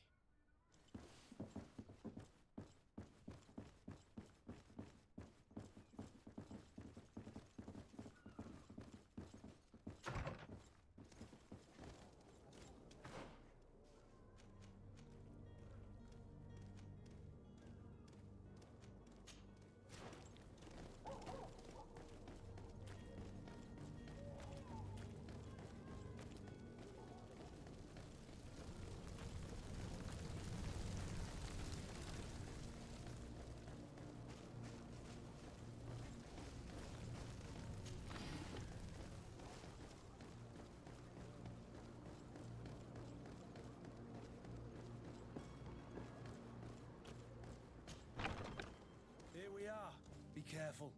Here we are. Be careful.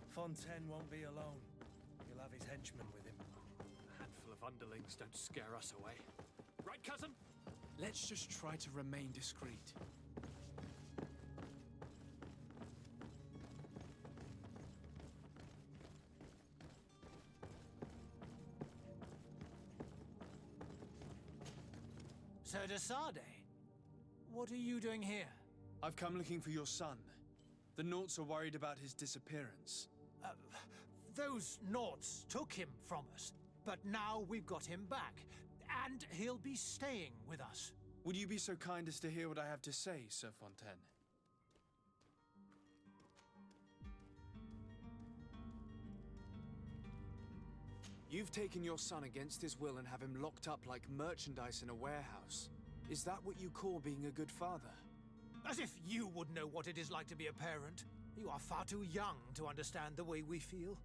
Fontaine won't be alone. He'll have his henchmen with him. A handful of underlings don't scare us away. Right, cousin? Let's just try to remain discreet. Sir de Sade, what are you doing here? I've come looking for your son. The Naughts are worried about his disappearance. Those Naughts took him from us, but now we've got him back, and he'll be staying with us. Would you be so kind as to hear what I have to say, Sir Fontaine? You've taken your son against his will and have him locked up like merchandise in a warehouse. Is that what you call being a good father? As if you would know what it is like to be a parent. You are far too young to understand the way we feel.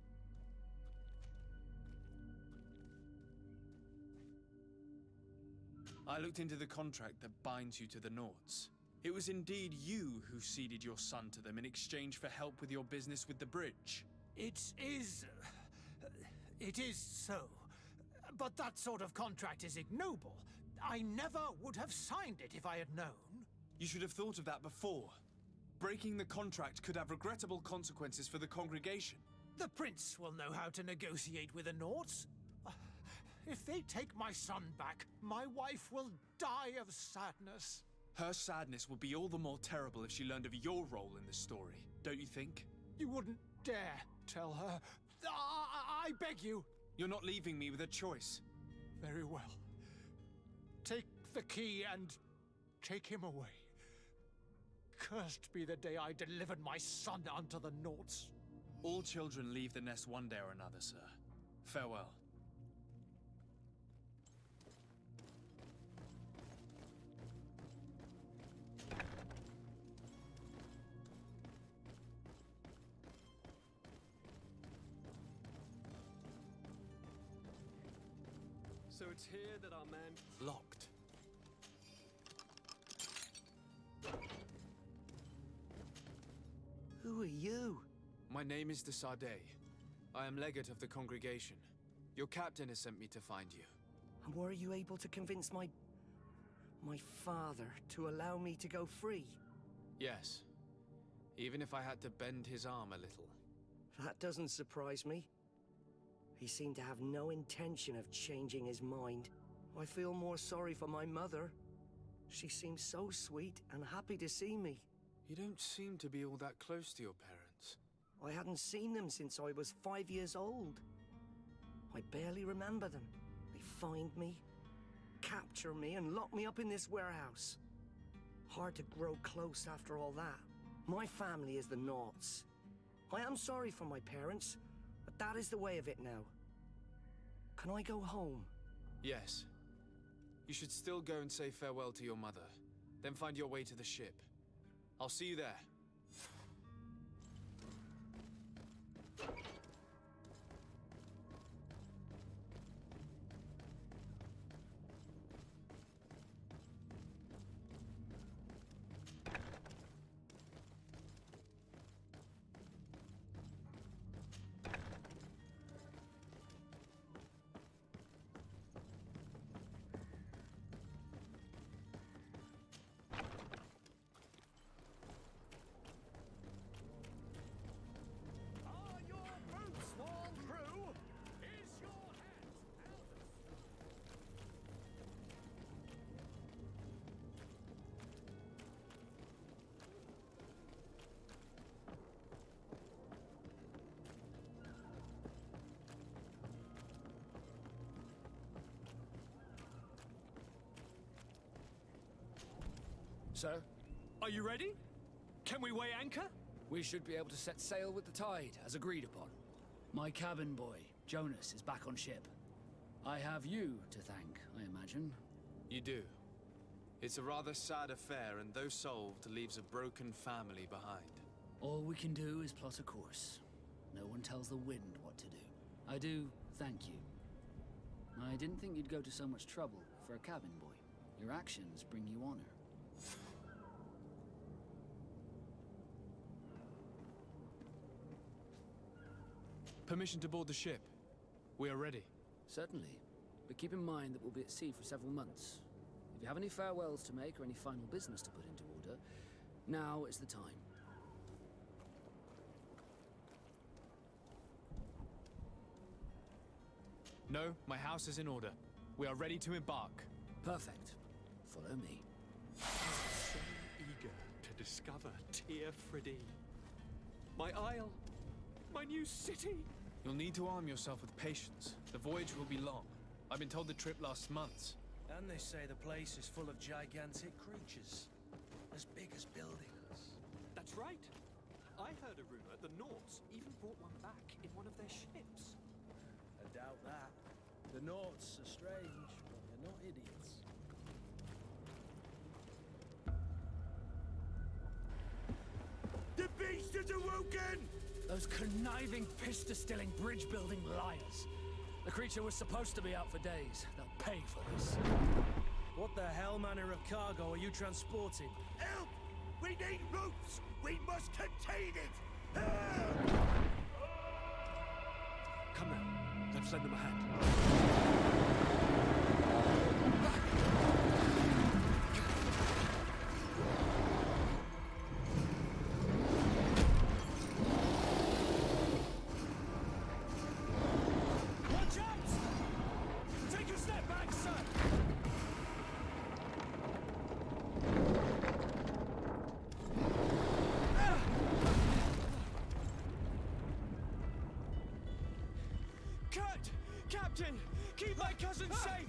I looked into the contract that binds you to the Naughts. It was indeed you who ceded your son to them in exchange for help with your business with the bridge. It is so. But that sort of contract is ignoble. I never would have signed it if I had known. You should have thought of that before. Breaking the contract could have regrettable consequences for the congregation. The prince will know how to negotiate with the Naughts. If they take my son back, my wife will die of sadness. Her sadness would be all the more terrible if she learned of your role in the story, don't you think? You wouldn't dare tell her. I beg you. You're not leaving me with a choice. Very well. Take the key and take him away. Cursed be the day I delivered my son unto the Naughts. All children leave the nest one day or another, sir. Farewell. So it's here that our man... Locked. Who are you? My name is de Sade. I am legate of the congregation. Your captain has sent me to find you. And were you able to convince my father to allow me to go free? Yes. Even if I had to bend his arm a little. That doesn't surprise me. He seemed to have no intention of changing his mind. I feel more sorry for my mother. She seems so sweet and happy to see me. You don't seem to be all that close to your parents. I hadn't seen them since I was 5 years old. I barely remember them. They find me, capture me, and lock me up in this warehouse. Hard to grow close after all that. My family is the Naughts. I am sorry for my parents, but that is the way of it now. Can I go home? Yes. You should still go and say farewell to your mother. Then find your way to the ship. I'll see you there. Are your boots worn through? Is your hat Sir? Are you ready? Can we weigh anchor? We should be able to set sail with the tide, as agreed upon. My cabin boy, Jonas, is back on ship. I have you to thank, I imagine. You do. It's a rather sad affair, and though solved, leaves a broken family behind. All we can do is plot a course. No one tells the wind what to do. I do thank you. I didn't think you'd go to so much trouble for a cabin boy. Your actions bring you honor. Permission to board the ship. We are ready. Certainly. But keep in mind that we'll be at sea for several months. If you have any farewells to make or any final business to put into order, now is the time. No, my house is in order. We are ready to embark. Perfect. Follow me. So eager to discover Tear Fridee. My isle. My new city. You'll need to arm yourself with patience. The voyage will be long. I've been told the trip lasts months. And they say the place is full of gigantic creatures. As big as buildings. That's right. I heard a rumor the Naughts even brought one back in one of their ships. I doubt that. The Naughts are strange, but they're not idiots. The beast is awoken! Those conniving, pista-stilling, bridge-building liars. The creature was supposed to be out for days. They'll pay for this. What the hell manner of cargo are you transporting? Help! We need roofs! We must contain it! Help! Come now. Let's lend them a hand. Watch out! Take a step back, son! Kurt! Captain! Keep my cousin safe!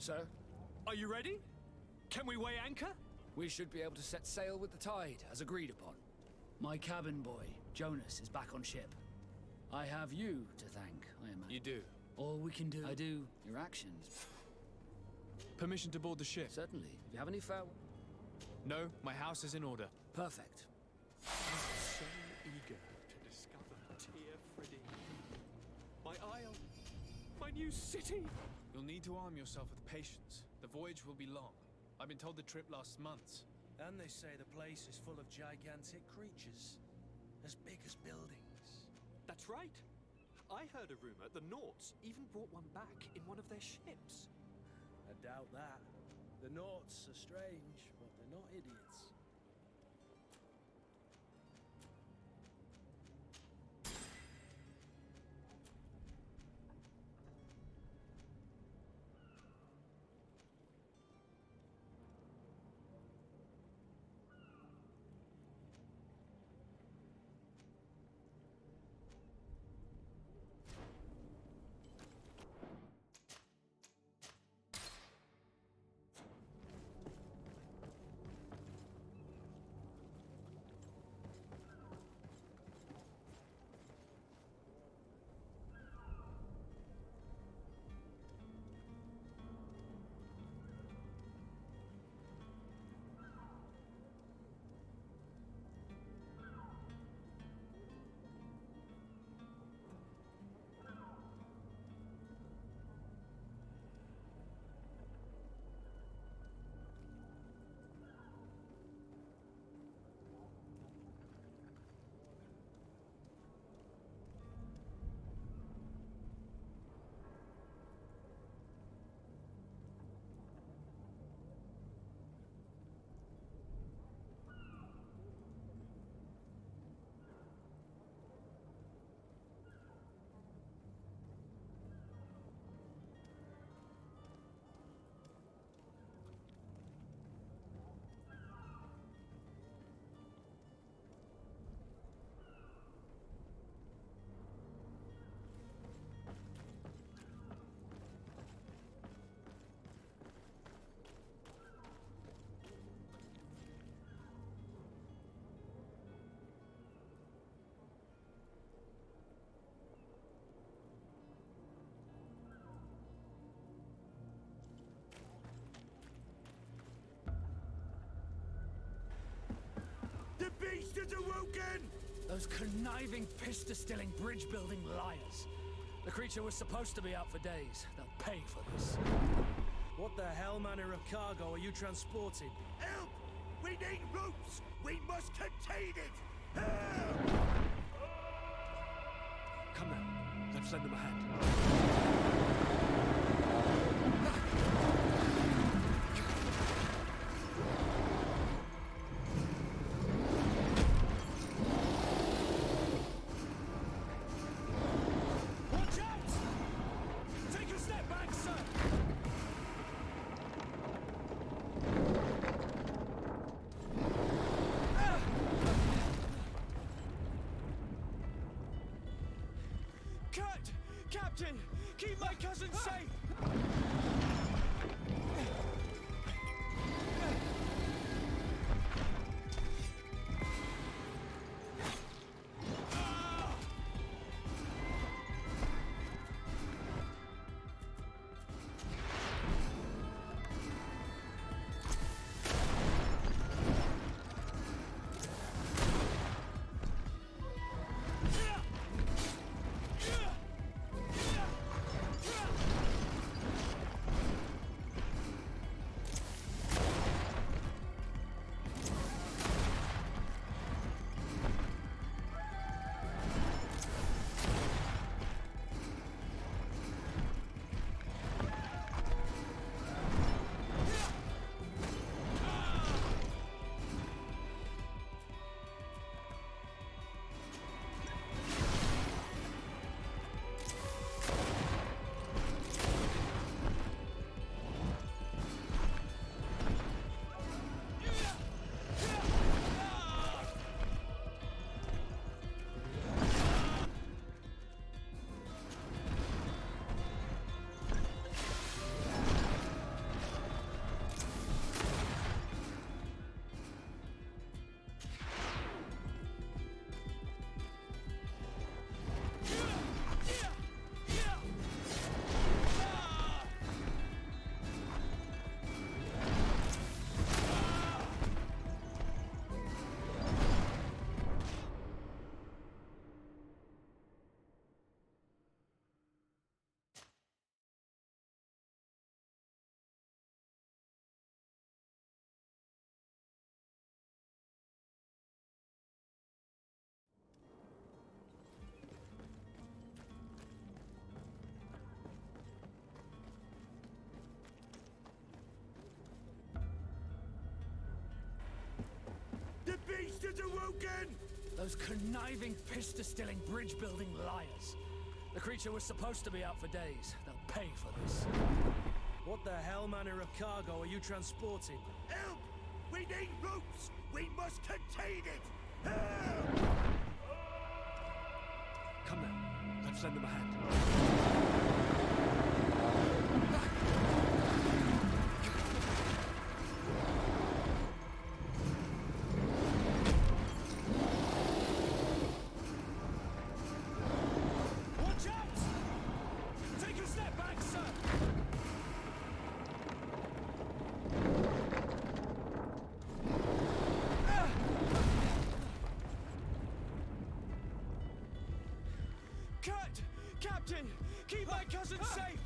sir. Are you ready? Can we weigh anchor? We should be able to set sail with the tide, as agreed upon. My cabin boy, Jonas, is back on ship. I have you to thank, I imagine. You do? All we can do... I do your actions. Permission to board the ship? Certainly. If you have any farewell... No, my house is in order. Perfect. So eager to discover Tear Freddy. My isle. My new city. You'll need to arm yourself with patience. The voyage will be long. I've been told the trip lasts months. And they say the place is full of gigantic creatures. As big as buildings. That's right. I heard a rumor the Nauts even brought one back in one of their ships. I doubt that. The Nauts are strange, but they're not idiots. The beast is awoken! Those conniving, pista-stilling, bridge-building liars. The creature was supposed to be out for days. They'll pay for this. What the hell manner of cargo are you transporting? Help! We need ropes! We must contain it! Help! Come now, let's lend them a hand. Watch out! Take a step back, sir! Cut! Captain! Keep my cousin safe! Mr. Woken! Those conniving, pista-stilling, bridge-building liars. The creature was supposed to be out for days. They'll pay for this. What the hell manner of cargo are you transporting? Help! We need ropes! We must contain it! Help! Come now, let's lend them a hand. Watch out! Take a step back, sir! Cut! Captain! Keep my cousin safe!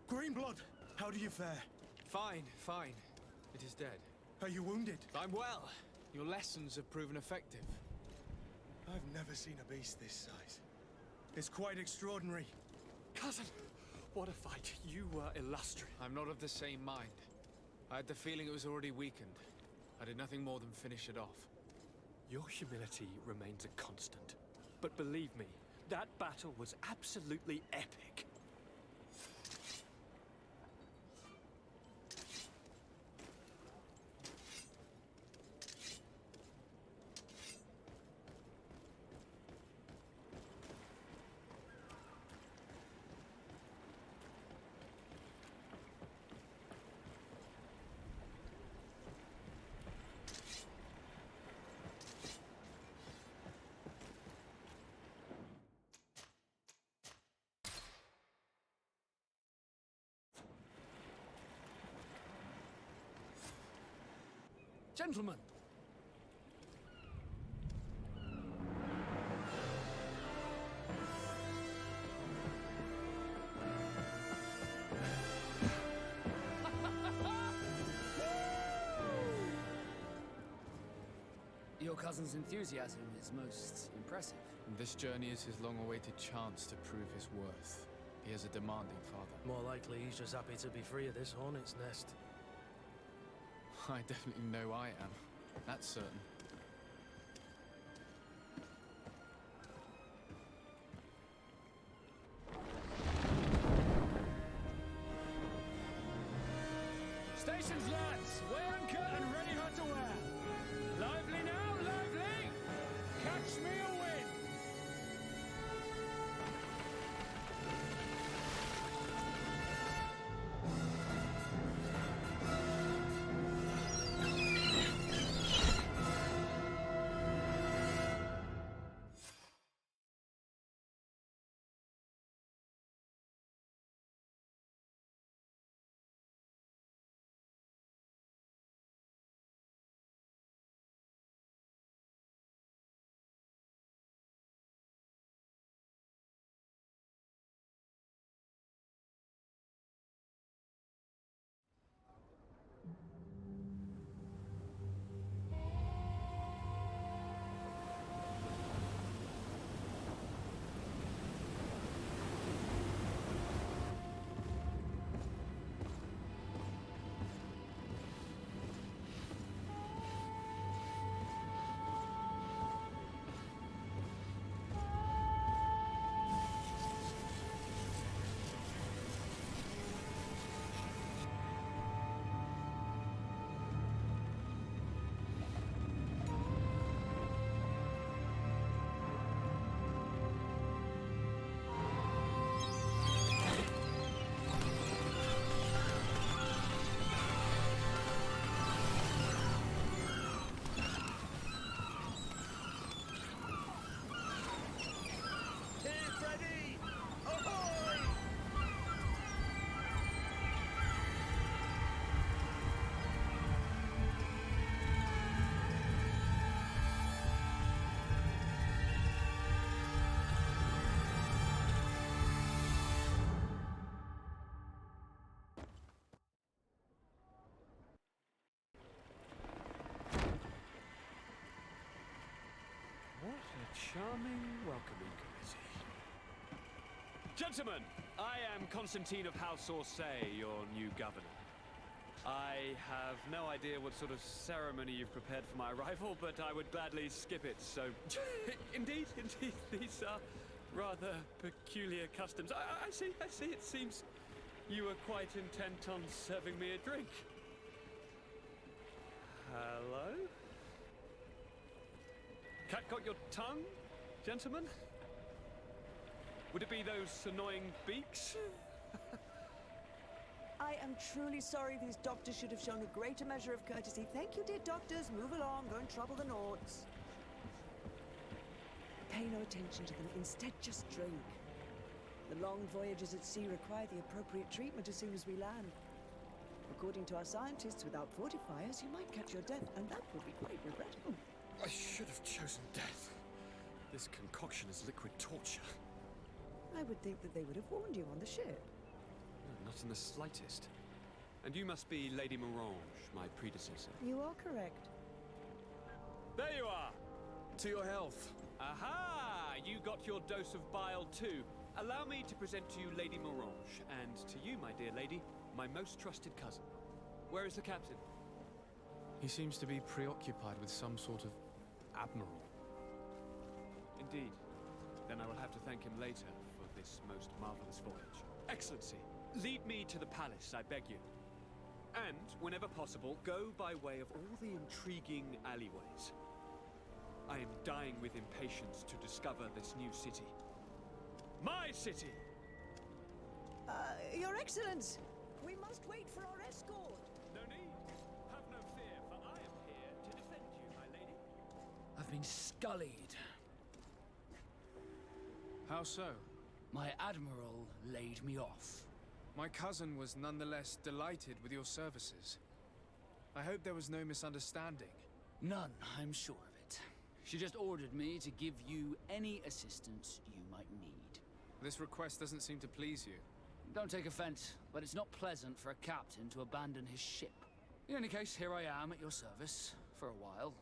Greenblood, how do you fare? Fine, fine. It is dead. Are you wounded? I'm well. Your lessons have proven effective. I've never seen a beast this size. It's quite extraordinary. Cousin, what a fight. You were illustrious. I'm not of the same mind. I had the feeling it was already weakened. I did nothing more than finish it off. Your humility remains a constant. But believe me, that battle was absolutely epic. Gentlemen! Your cousin's enthusiasm is most impressive. And this journey is his long-awaited chance to prove his worth. He has a demanding father. More likely he's just happy to be free of this hornet's nest. I definitely know I am. That's certain. charming welcoming committee. Gentlemen, I am Constantine of House Orsay, your new governor. I have no idea what sort of ceremony you've prepared for my arrival, but I would gladly skip it, so... Indeed, these are rather peculiar customs. I see, it seems you were quite intent on serving me a drink. Hello? Cat got your tongue, gentlemen? Would it be those annoying beaks? I am truly sorry. These doctors should have shown a greater measure of courtesy. Thank you, dear doctors. Move along. Don't trouble the Nords. Pay no attention to them. Instead, just drink. The long voyages at sea require the appropriate treatment as soon as we land. According to our scientists, without fortifiers, you might catch your death, and that would be quite regrettable. I should have chosen death. This concoction is liquid torture. I would think that they would have warned you on the ship. No, not in the slightest. And you must be Lady Morange, my predecessor. You are correct. There you are! To your health. Aha! You got your dose of bile too. Allow me to present to you Lady Morange, and to you, my dear lady, my most trusted cousin. Where is the captain? He seems to be preoccupied with some sort of admiral. Indeed. Then I will have to thank him later for this most marvelous voyage. Excellency, lead me to the palace, I beg you. And, whenever possible, go by way of all the intriguing alleyways. I am dying with impatience to discover this new city. My city! Your Excellence! We must wait for our escort! No need. Have no fear, for I am here to defend you, my lady. I've been scullied. How so? My admiral laid me off. My cousin was nonetheless delighted with your services. I hope there was no misunderstanding. None, I'm sure of it. She just ordered me to give you any assistance you might need. This request doesn't seem to please you. Don't take offense, but it's not pleasant for a captain to abandon his ship. In any case, here I am at your service, for a while.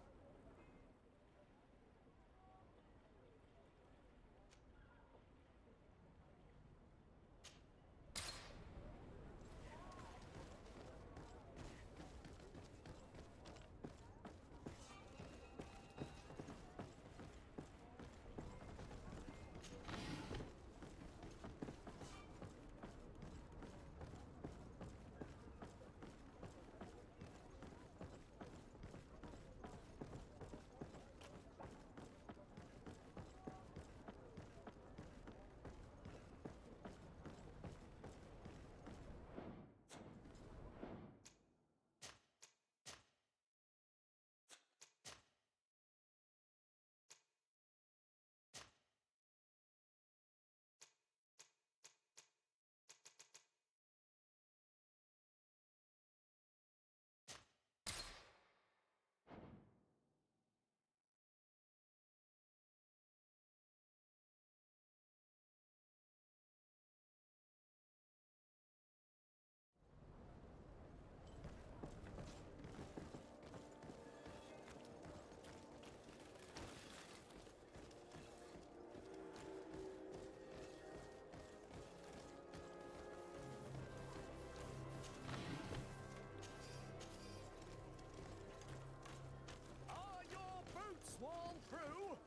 Sworn through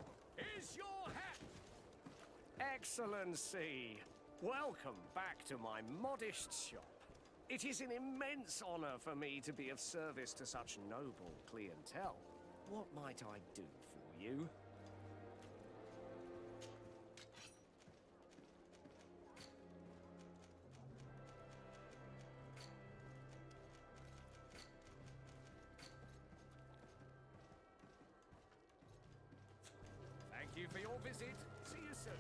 is your hat. Excellency, welcome back to my modest shop. It is an immense honor for me to be of service to such noble clientele. What might I do for you? Thank you for your visit. See you soon.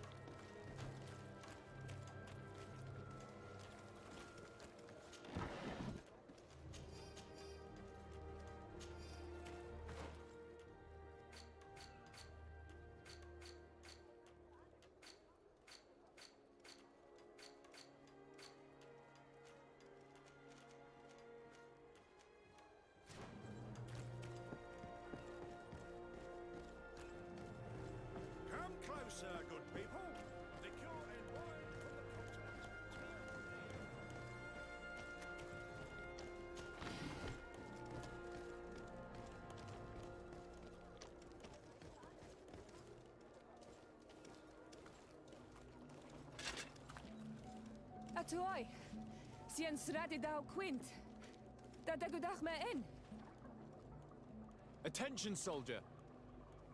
sir, good people. Liquor and wine from the continent. Atuoi. Sien sradi dau quint. Dadagudach me in. Attention, soldier!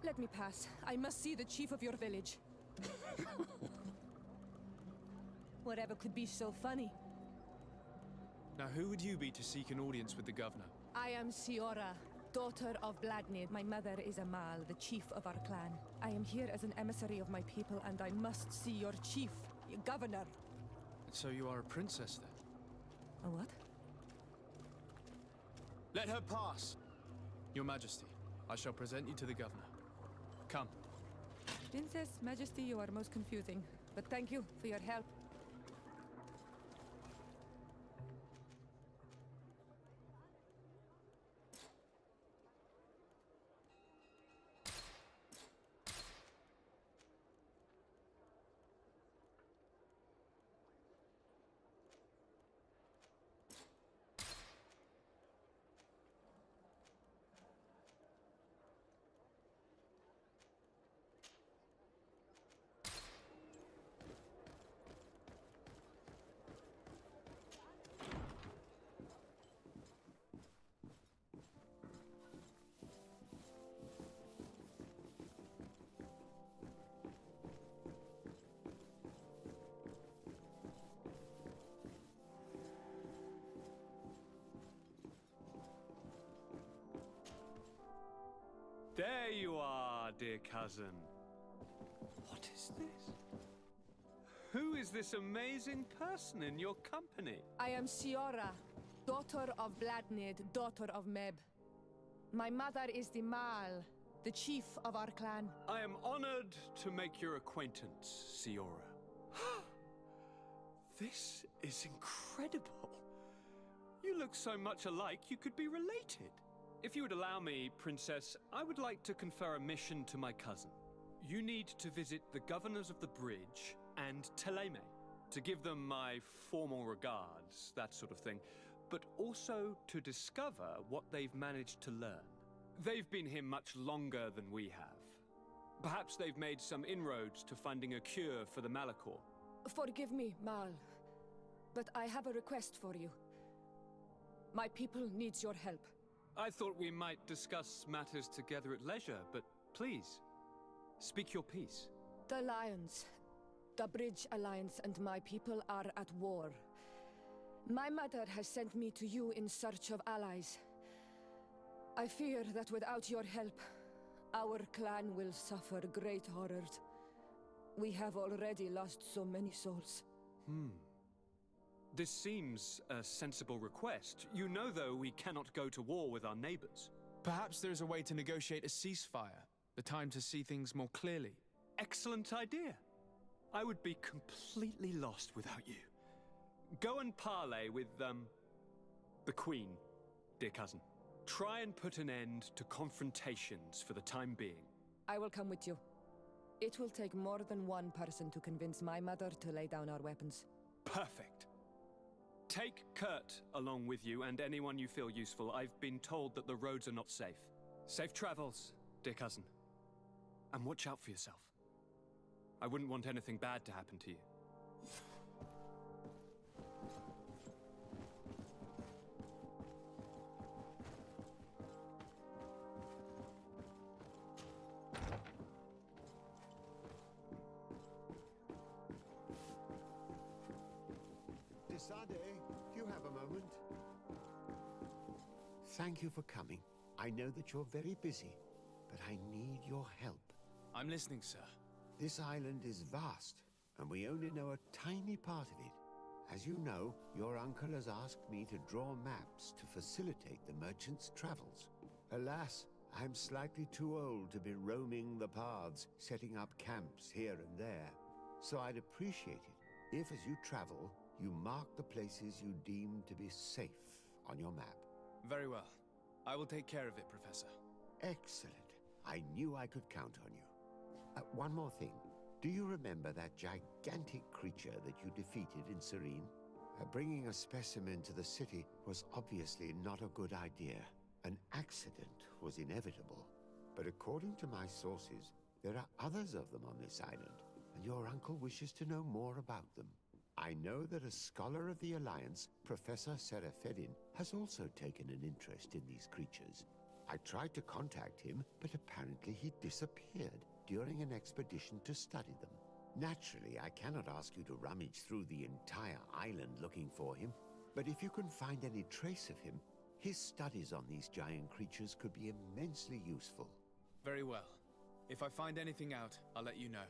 Let me pass. I must see the chief of your village. Whatever could be so funny? Now, who would you be to seek an audience with the governor? I am Siora, daughter of Bladnid. My mother is Amal, the chief of our clan. I am here as an emissary of my people, and I must see your chief, your governor. So you are a princess, then? A what? Let her pass! Your Majesty, I shall present you to the governor. Come. Princess, Majesty, you are most confusing. But thank you for your help. There you are, dear cousin. What is this? Who is this amazing person in your company? I am Siora, daughter of Bladnid, daughter of Meb. My mother is the Mal, the chief of our clan. I am honored to make your acquaintance, Siora. This is incredible. You look so much alike you could be related. If you would allow me, Princess, I would like to confer a mission to my cousin. You need to visit the governors of the bridge and Teleme, to give them my formal regards, that sort of thing, but also to discover what they've managed to learn. They've been here much longer than we have. Perhaps they've made some inroads to finding a cure for the Malachor. Forgive me, Mal, but I have a request for you. My people needs your help. I thought we might discuss matters together at leisure, but please, speak your piece. The Lions, the Bridge Alliance and my people are at war. My mother has sent me to you in search of allies. I fear that without your help, our clan will suffer great horrors. We have already lost so many souls. This seems a sensible request. You know, though, we cannot go to war with our neighbors. Perhaps there is a way to negotiate a ceasefire. The time to see things more clearly. Excellent idea. I would be completely lost without you. Go and parley with, the Queen, dear cousin. Try and put an end to confrontations for the time being. I will come with you. It will take more than one person to convince my mother to lay down our weapons. Perfect. Take Kurt along with you and anyone you feel useful. I've been told that the roads are not safe. Safe travels, dear cousin. And watch out for yourself. I wouldn't want anything bad to happen to you. Desade, you have a moment. Thank you for coming. I know that you're very busy, but I need your help. I'm listening, sir. This island is vast, and we only know a tiny part of it. As you know, your uncle has asked me to draw maps to facilitate the merchants' travels. Alas, I'm slightly too old to be roaming the paths, setting up camps here and there. So I'd appreciate it if, as you travel, you mark the places you deem to be safe on your map. Very well. I will take care of it, Professor. Excellent. I knew I could count on you. One more thing. Do you remember that gigantic creature that you defeated in Serene? Bringing a specimen to the city was obviously not a good idea. An accident was inevitable. But according to my sources, there are others of them on this island, and your uncle wishes to know more about them. I know that a scholar of the Alliance, Professor Serafedin, has also taken an interest in these creatures. I tried to contact him, but apparently he disappeared during an expedition to study them. Naturally, I cannot ask you to rummage through the entire island looking for him, but if you can find any trace of him, his studies on these giant creatures could be immensely useful. Very well. If I find anything out, I'll let you know.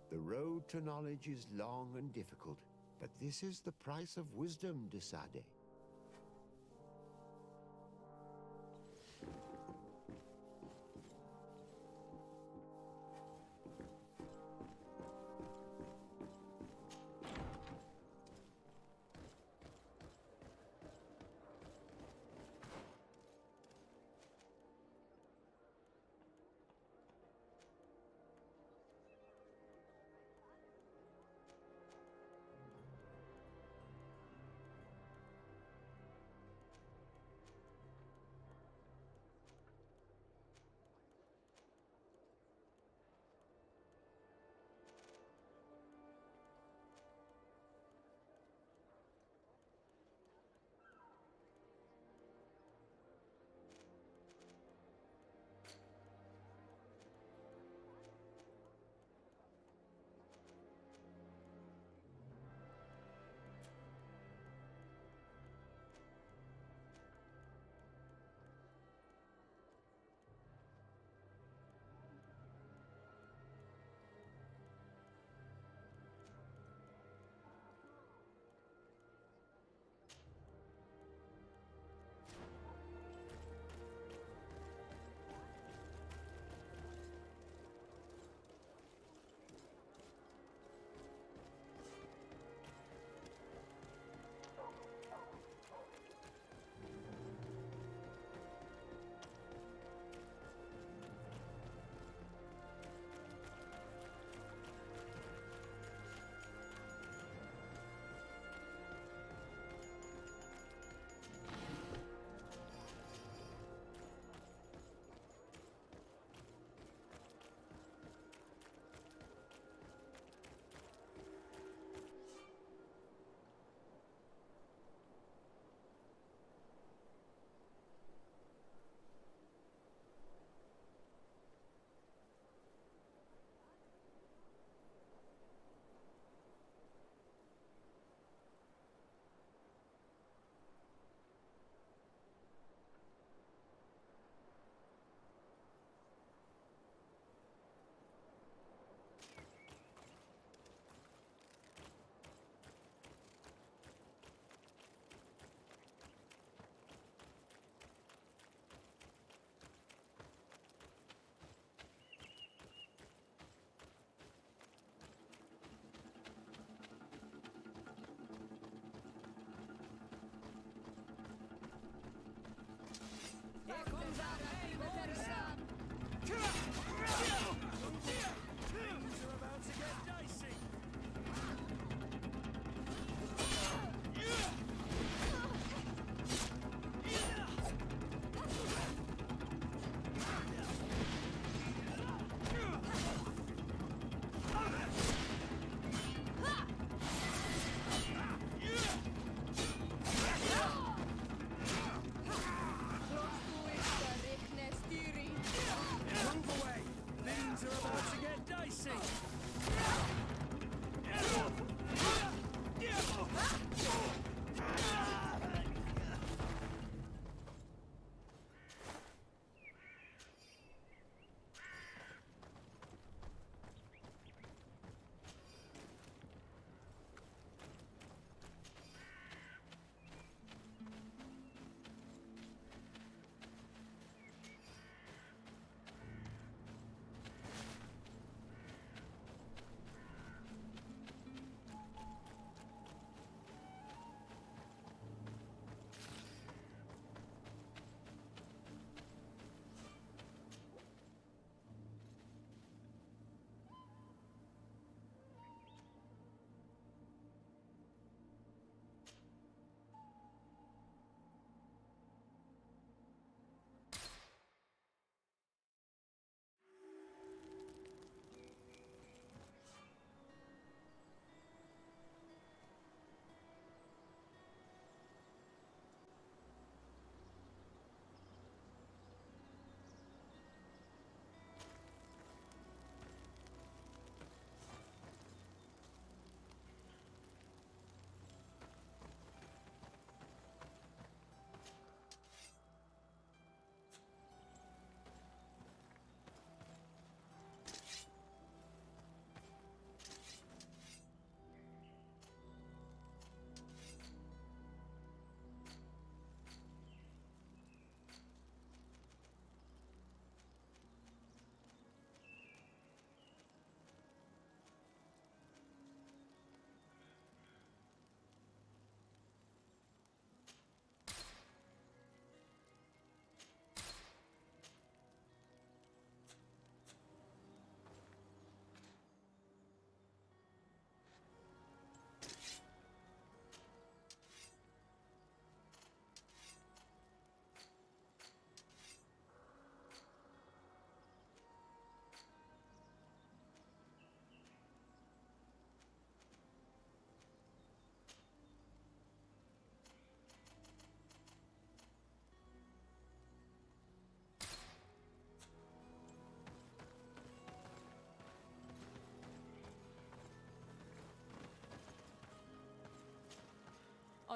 The road to knowledge is long and difficult, but this is the price of wisdom, de Sade.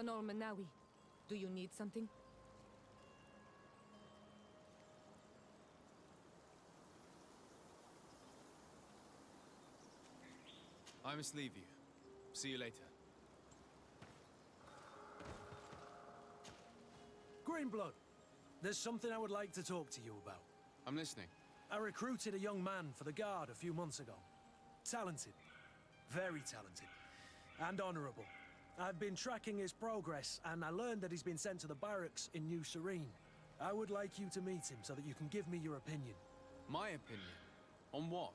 On Olmanawi. Do you need something? I must leave you. See you later. Greenblood, there's something I would like to talk to you about. I'm listening. I recruited a young man for the Guard a few months ago. Talented. Very talented. And honorable. I've been tracking his progress, and I learned that he's been sent to the barracks in New Serene. I would like you to meet him so that you can give me your opinion. My opinion? On what?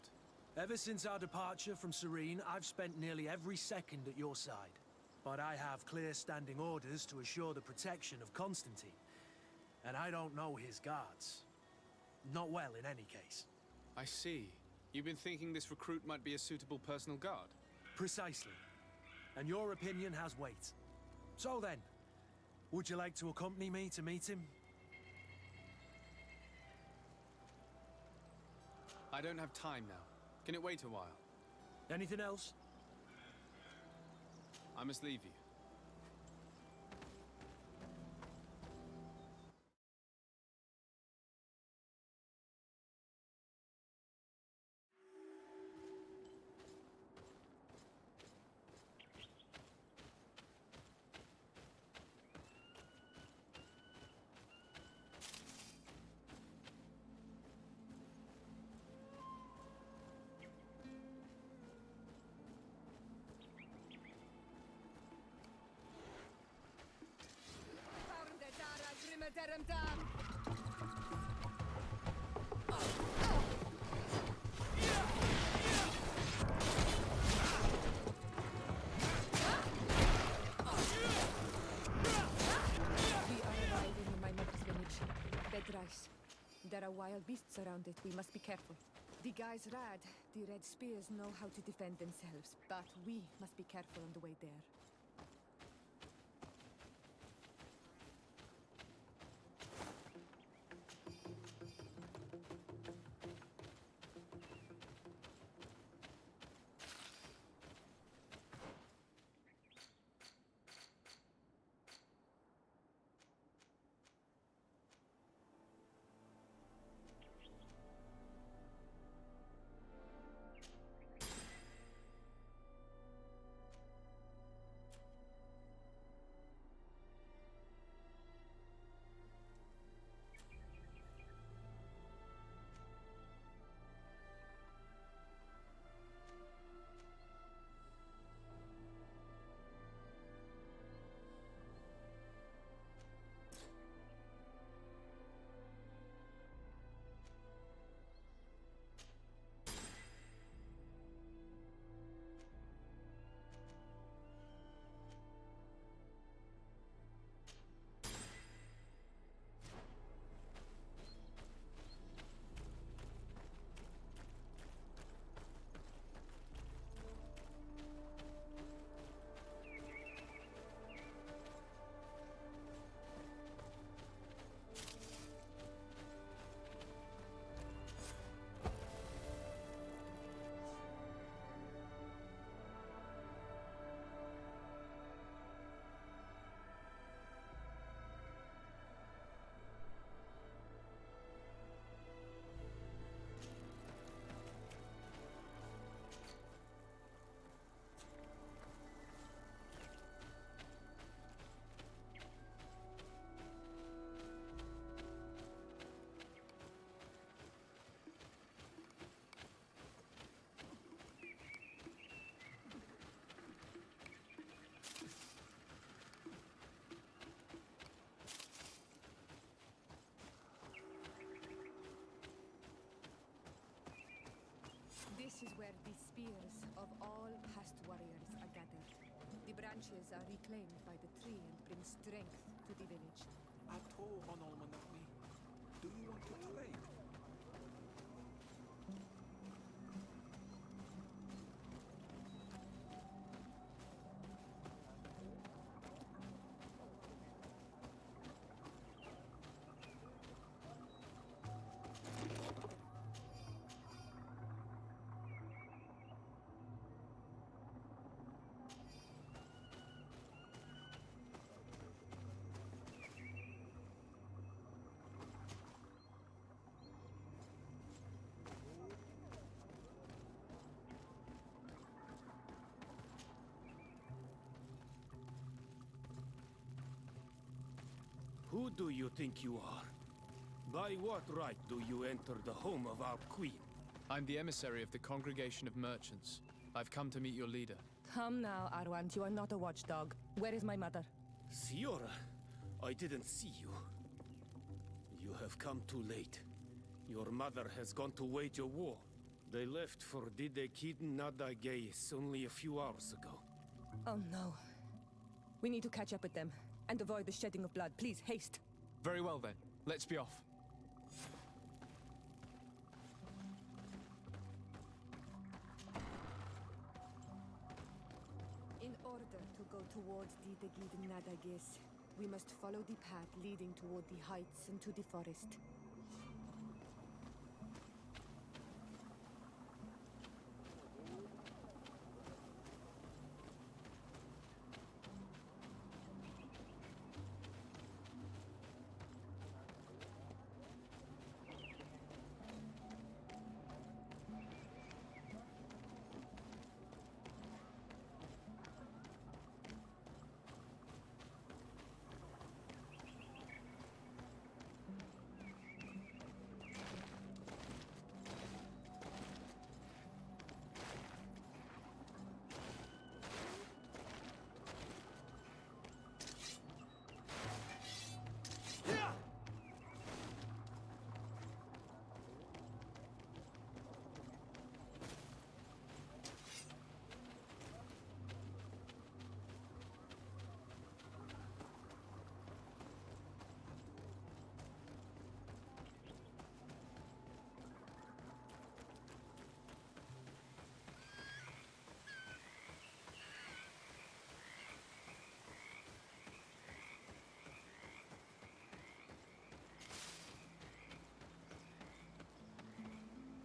Ever since our departure from Serene, I've spent nearly every second at your side. But I have clear standing orders to assure the protection of Constantine. And I don't know his guards. Not well, in any case. I see. You've been thinking this recruit might be a suitable personal guard? Precisely. And your opinion has weight. So then, would you like to accompany me to meet him? I don't have time now. Can it wait a while? Anything else? I must leave you. There are wild beasts around it. We must be careful. The guys Rad, the Red Spears, know how to defend themselves, but we must be careful on the way there. This is where the spears of all past warriors are gathered. The branches are reclaimed by the tree and bring strength to the village. At all on Almanawi, do you want to trade? Who do you think you are? By what right do you enter the home of our queen? I'm the emissary of the Congregation of Merchants. I've come to meet your leader. Come now, Arwand. You are not a watchdog. Where is my mother? Siora, I didn't see you. You have come too late. Your mother has gone to wage a war. They left for Didekid Nadagais only a few hours ago. Oh no. We need to catch up with them and avoid the shedding of blood. Please, haste. Very well then. Let's be off. In order to go towards Didekid Nadagais, we must follow the path leading toward the heights and to the forest.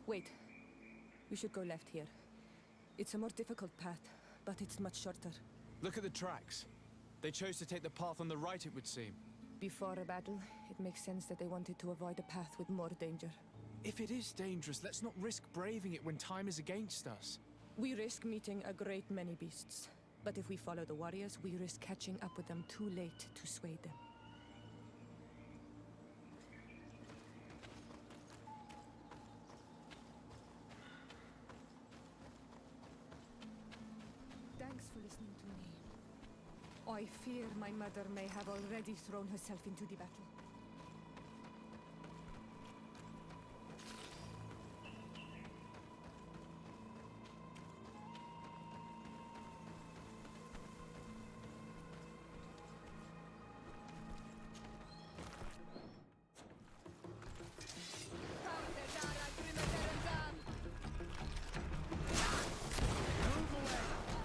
Wait. We should go left here. It's a more difficult path, but it's much shorter. Look at the tracks. They chose to take the path on the right, it would seem. Before a battle, it makes sense that they wanted to avoid a path with more danger. If it is dangerous, let's not risk braving it when time is against us. We risk meeting a great many beasts. But if we follow the warriors, we risk catching up with them too late to sway them. Thanks for listening to me. I fear my mother may have already thrown herself into the battle.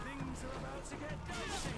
Things are about to get dicey!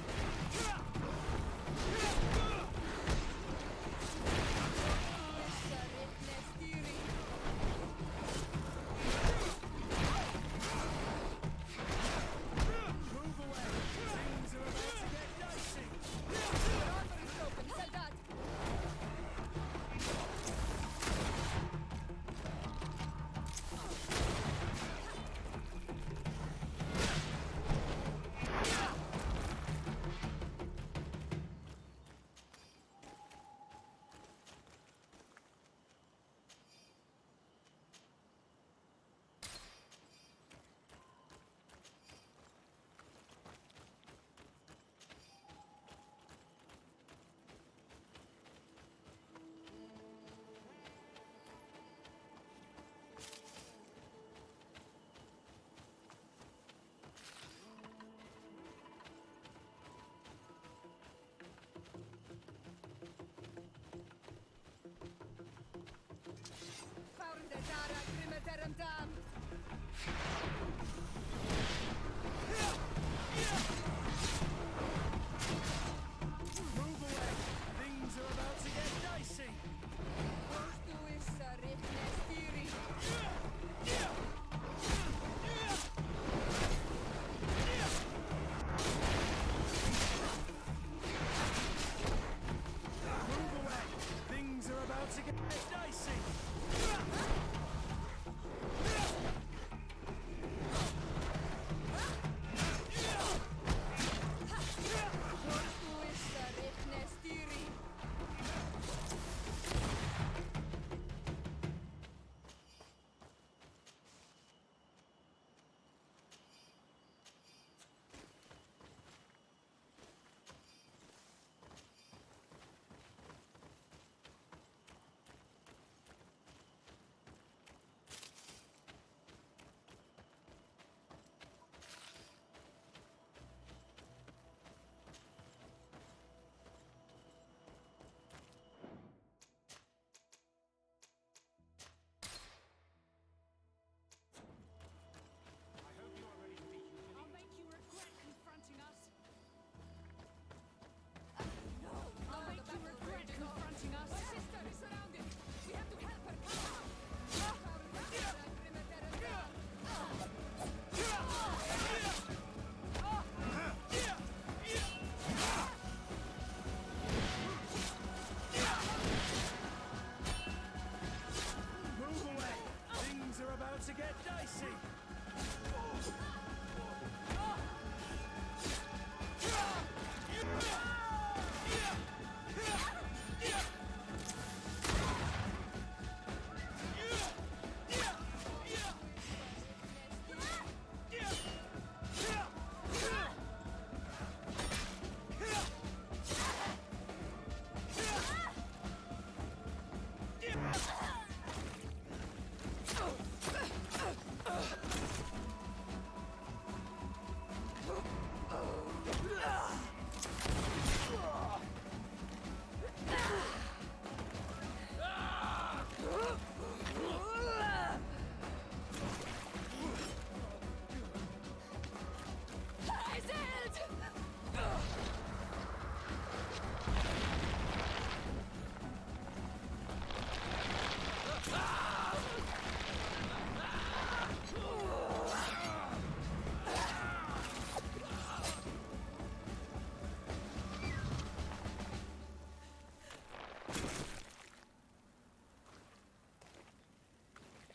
dicey!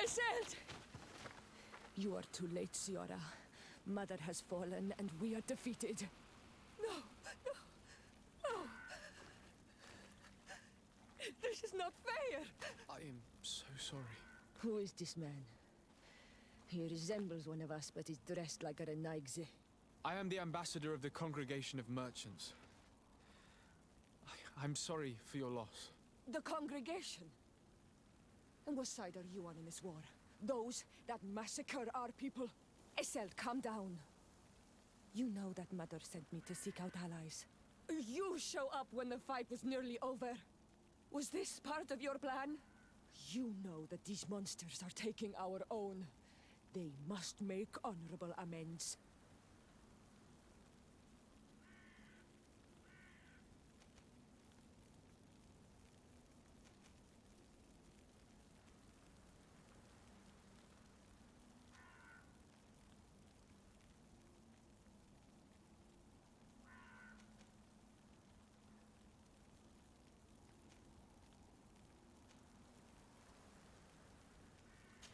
Iselt! You are too late, Ciara. Mother has fallen, and we are defeated. No, no, no! This is not fair! I am so sorry. Who is this man? He resembles one of us, but is dressed like a Renaigze. I am the ambassador of the Congregation of Merchants. I'm sorry for your loss. The congregation? And what side are you on in this war? Those that massacre our people? Iselt, calm down. You know that Mother sent me to seek out allies. You show up when the fight was nearly over. Was this part of your plan? You know that these monsters are taking our own. They must make honorable amends.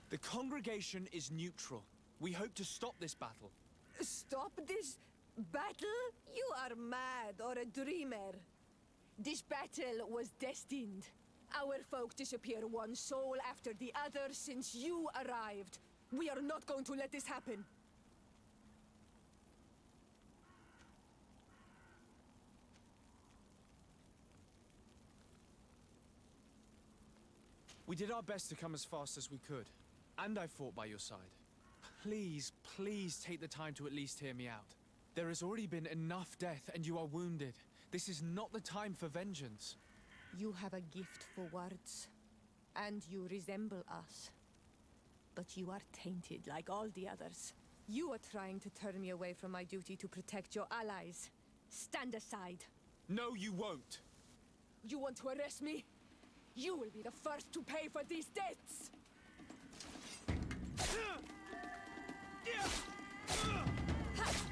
The Congregation is neutral. We hope to stop this battle. Stop this battle? You are mad or a dreamer. This battle was destined. Our folk disappear one soul after the other since you arrived. We are not going to let this happen. We did our best to come as fast as we could. And I fought by your side. Please, please take the time to at least hear me out. There has already been enough death, and you are wounded. This is not the time for vengeance. You have a gift for words, and you resemble us. But you are tainted like all the others. You are trying to turn me away from my duty to protect your allies. Stand aside. No, you won't. You want to arrest me? You will be the first to pay for these debts! Ha!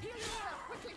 Heal yourself, quickly!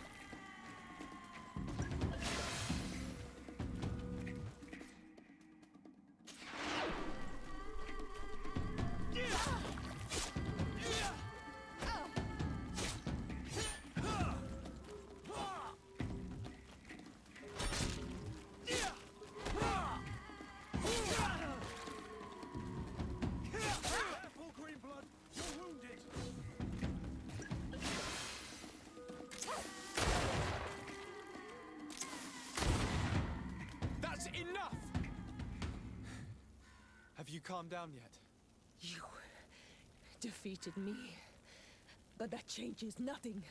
Enough! Have you calmed down yet? You defeated me, but that changes nothing.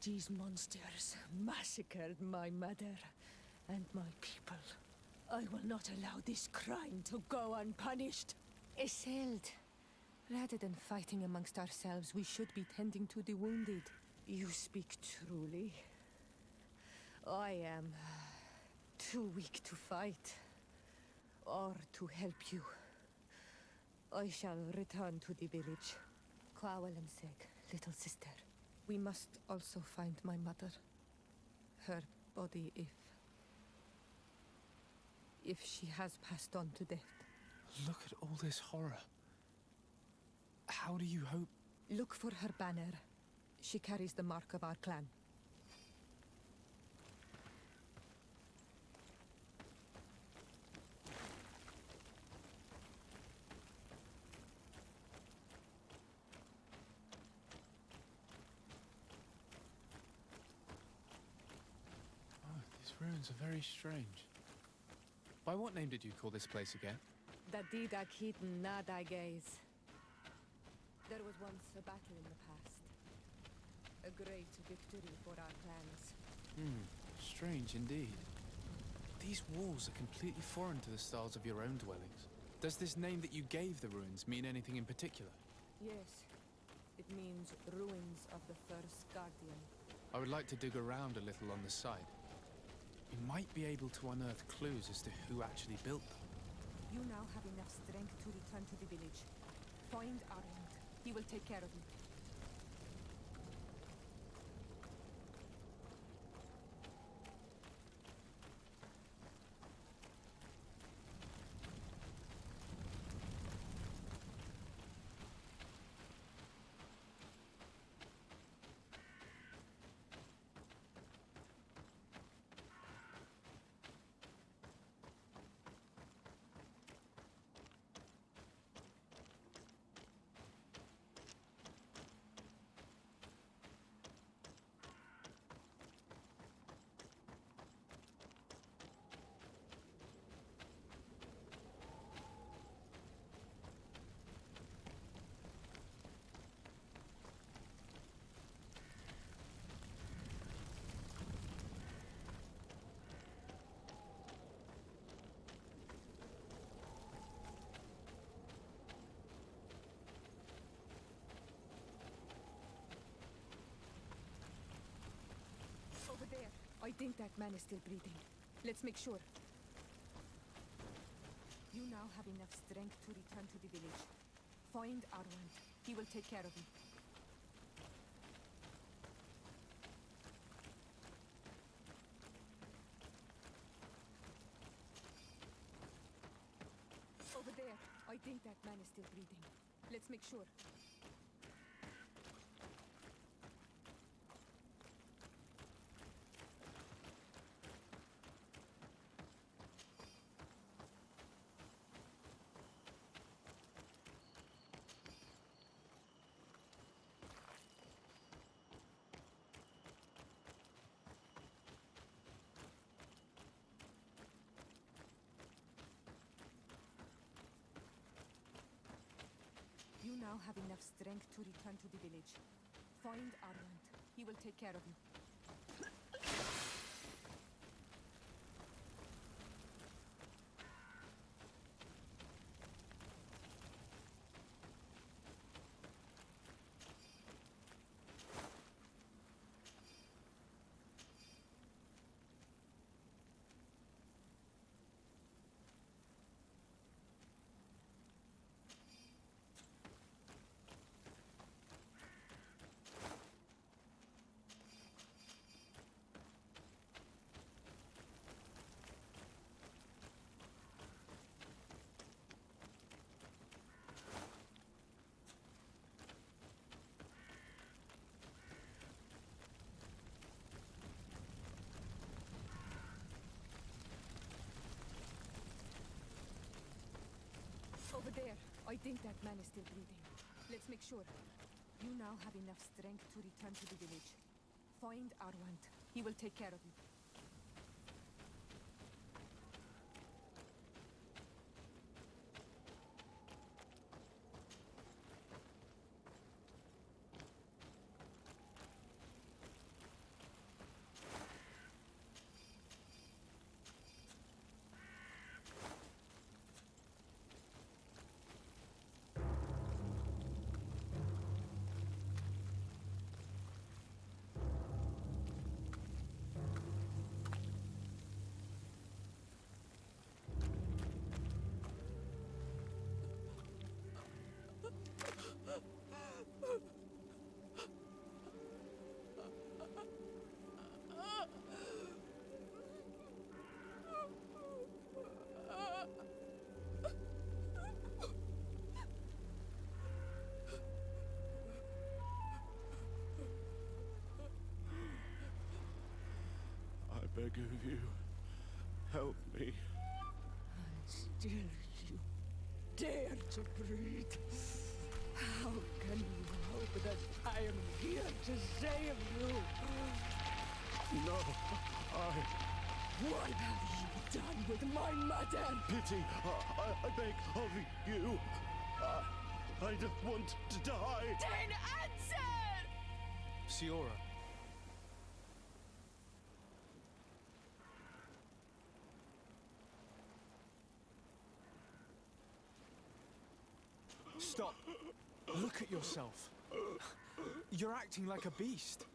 These monsters massacred my mother and my people. I will not allow this crime to go unpunished. Iselt, rather than fighting amongst ourselves, we should be tending to the wounded. You speak truly. I am too weak to fight, or to help you. I shall return to the village. Kwawalanseg, little sister. We must also find my mother. Her body, if she has passed on to death. Look at all this horror. How do you hope... Look for her banner. She carries the mark of our clan. Oh, these ruins are very strange. By what name did you call this place again? Dadida Keaton Nada Gaze. There was once a battle in the past. A great victory for our clans. Strange indeed. These walls are completely foreign to the styles of your own dwellings. Does this name that you gave the ruins mean anything in particular? Yes. It means ruins of the first guardian. I would like to dig around a little on the site. You might be able to unearth clues as to who actually built them. You now have enough strength to return to the village. Find Arland. He will take care of you. Over there. I think that man is still breathing. Let's make sure. You now have enough strength to return to the village. Find Arwand. He will take care of you. Over there. I think that man is still breathing. Let's make sure. You now have enough strength to return to the village. Find Arland. He will take care of you. Over there. I think that man is still breathing. Let's make sure. You now have enough strength to return to the village. Find Arwand. He will take care of you. beg of you, help me. Still you dare to breathe. How can you hope that I am here to save you? No, What have you done with my mother? Pity, I beg of you. I don't want to die. Then answer! Siora. Stop. Look at yourself. You're acting like a beast.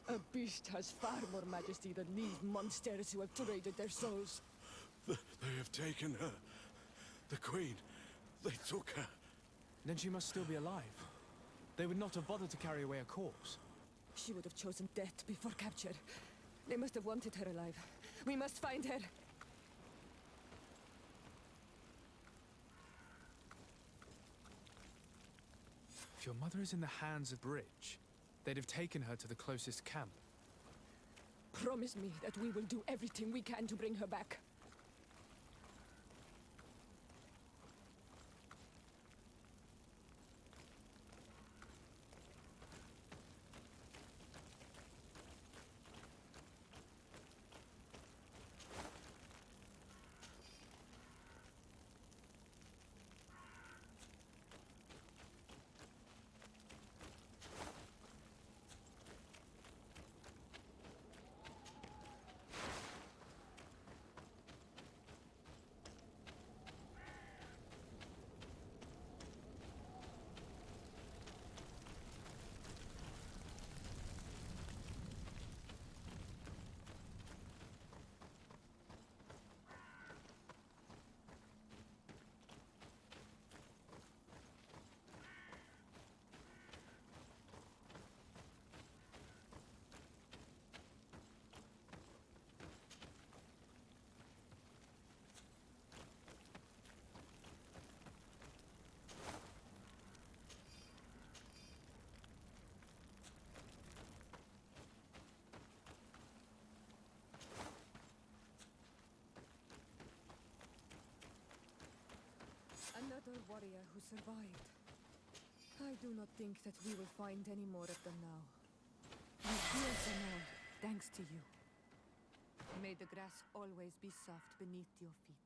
A beast has far more majesty than these monsters who have traded their souls. They have taken her. The Queen. They took her. Then she must still be alive. They would not have bothered to carry away a corpse. She would have chosen death before capture. They must have wanted her alive. We must find her. If your mother is in the hands of Bridge, they'd have taken her to the closest camp. Promise me that we will do everything we can to bring her back. Another warrior who survived. I do not think that we will find any more of them now. We heal them all, thanks to you. May the grass always be soft beneath your feet.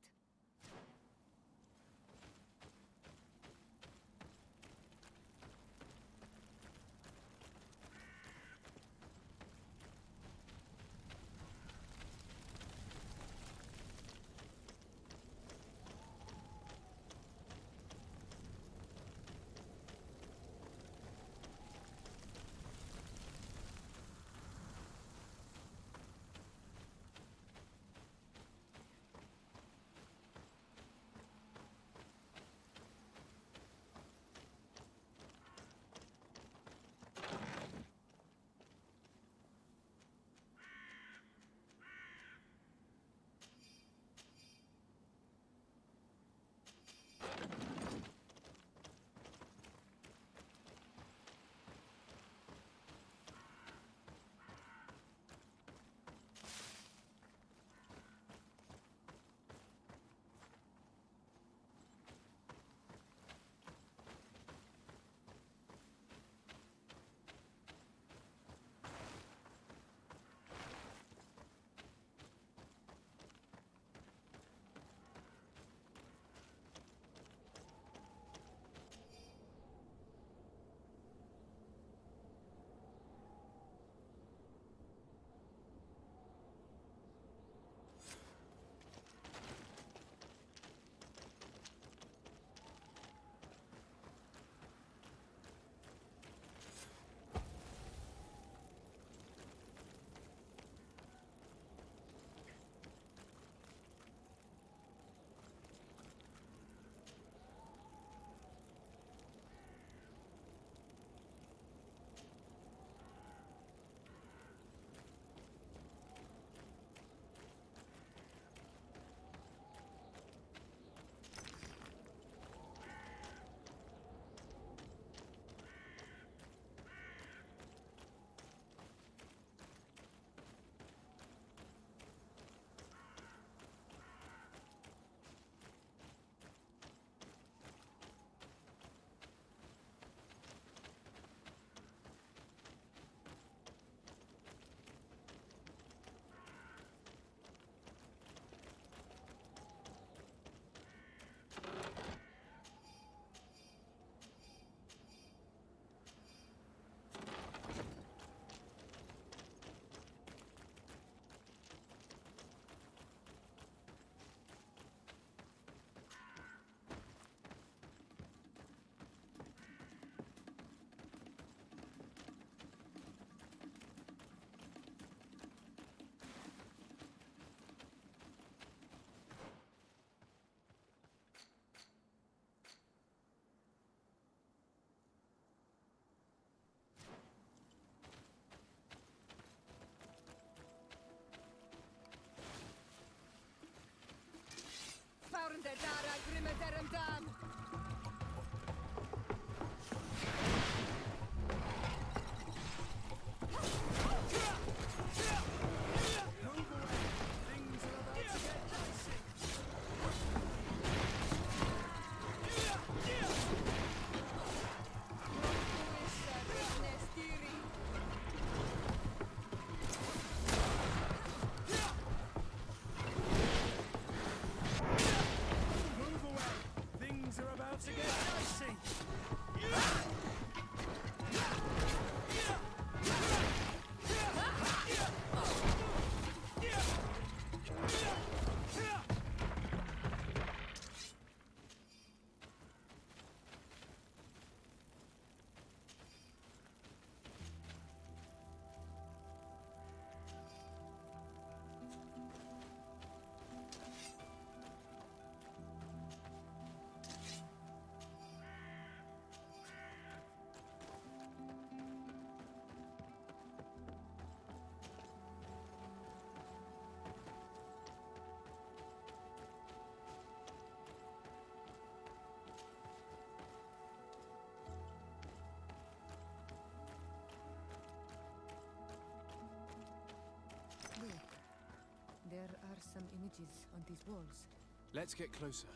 there are some images on these walls. Let's get closer.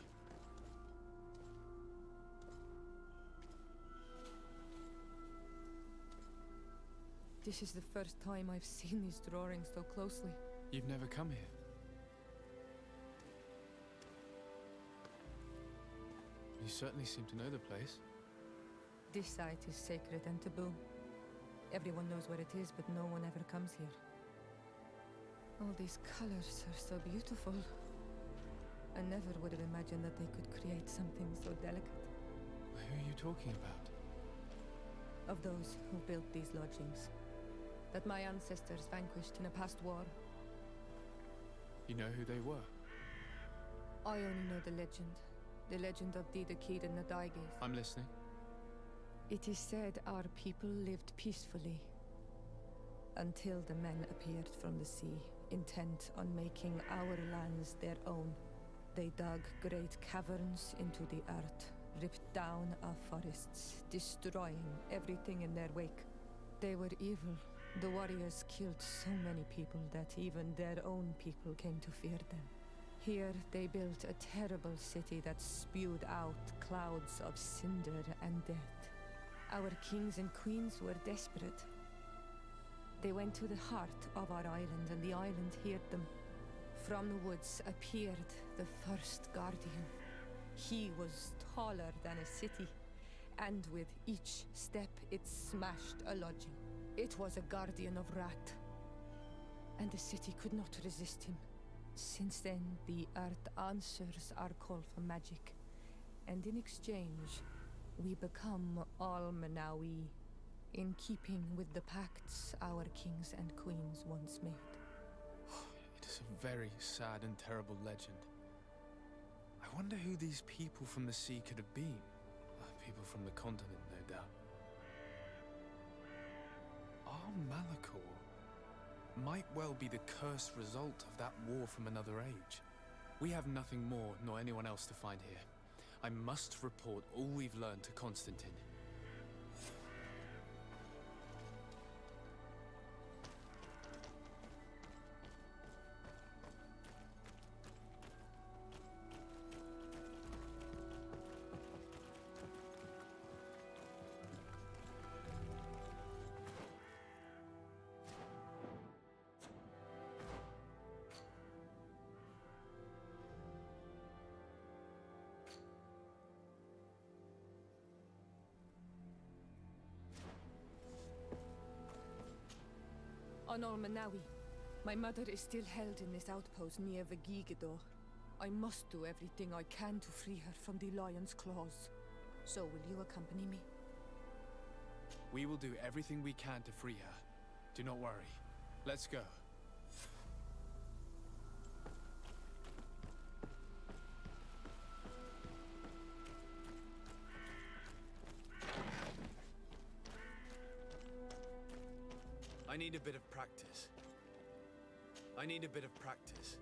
This is the first time I've seen these drawings so closely. You've never come here? You certainly seem to know the place. This site is sacred and taboo. Everyone knows where it is, but no one ever comes here. All these colors are so beautiful. I never would have imagined that they could create something so delicate. Who are you talking about? Of those who built these lodgings. That my ancestors vanquished in a past war. You know who they were? I only know the legend. The legend of Didakid and Nadaiges. I'm listening. It is said our people lived peacefully. Until the men appeared from the sea, intent on making our lands their own. They dug great caverns into the earth, ripped down our forests, destroying everything in their wake. They were evil. The warriors killed so many people that even their own people came to fear them. Here they built a terrible city that spewed out clouds of cinder and death. Our kings and queens were desperate. They went to the heart of our island, and the island heard them. From the woods appeared the first guardian. He was taller than a city, and with each step it smashed a lodging. It was a guardian of Rat, and the city could not resist him. Since then, the earth answers our call for magic, and in exchange, we become Almanawi, in keeping with the pacts our kings and queens once made. It is a very sad and terrible legend. I wonder who these people from the sea could have been. People from the continent, no doubt. Our Malachor might well be the cursed result of that war from another age. We have nothing more nor anyone else to find here. I must report all we've learned to Constantine. On Almanawi, my mother is still held in this outpost near Vagigidor. I must do everything I can to free her from the lion's claws. So will you accompany me? We will do everything we can to free her. Do not worry. Let's go. I need a bit of practice. I need a bit of practice.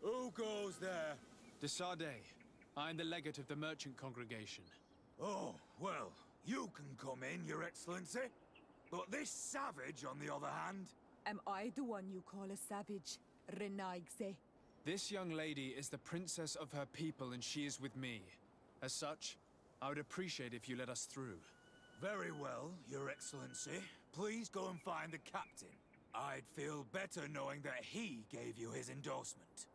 Who goes there? De Sardet. I'm the legate of the merchant congregation. Oh, well, you can come in, Your Excellency. But this savage, on the other hand... Am I the one you call a savage, Renaigze? This young lady is the princess of her people and she is with me. As such, I would appreciate if you let us through. Very well, Your Excellency. Please go and find the captain. I'd feel better knowing that he gave you his endorsement.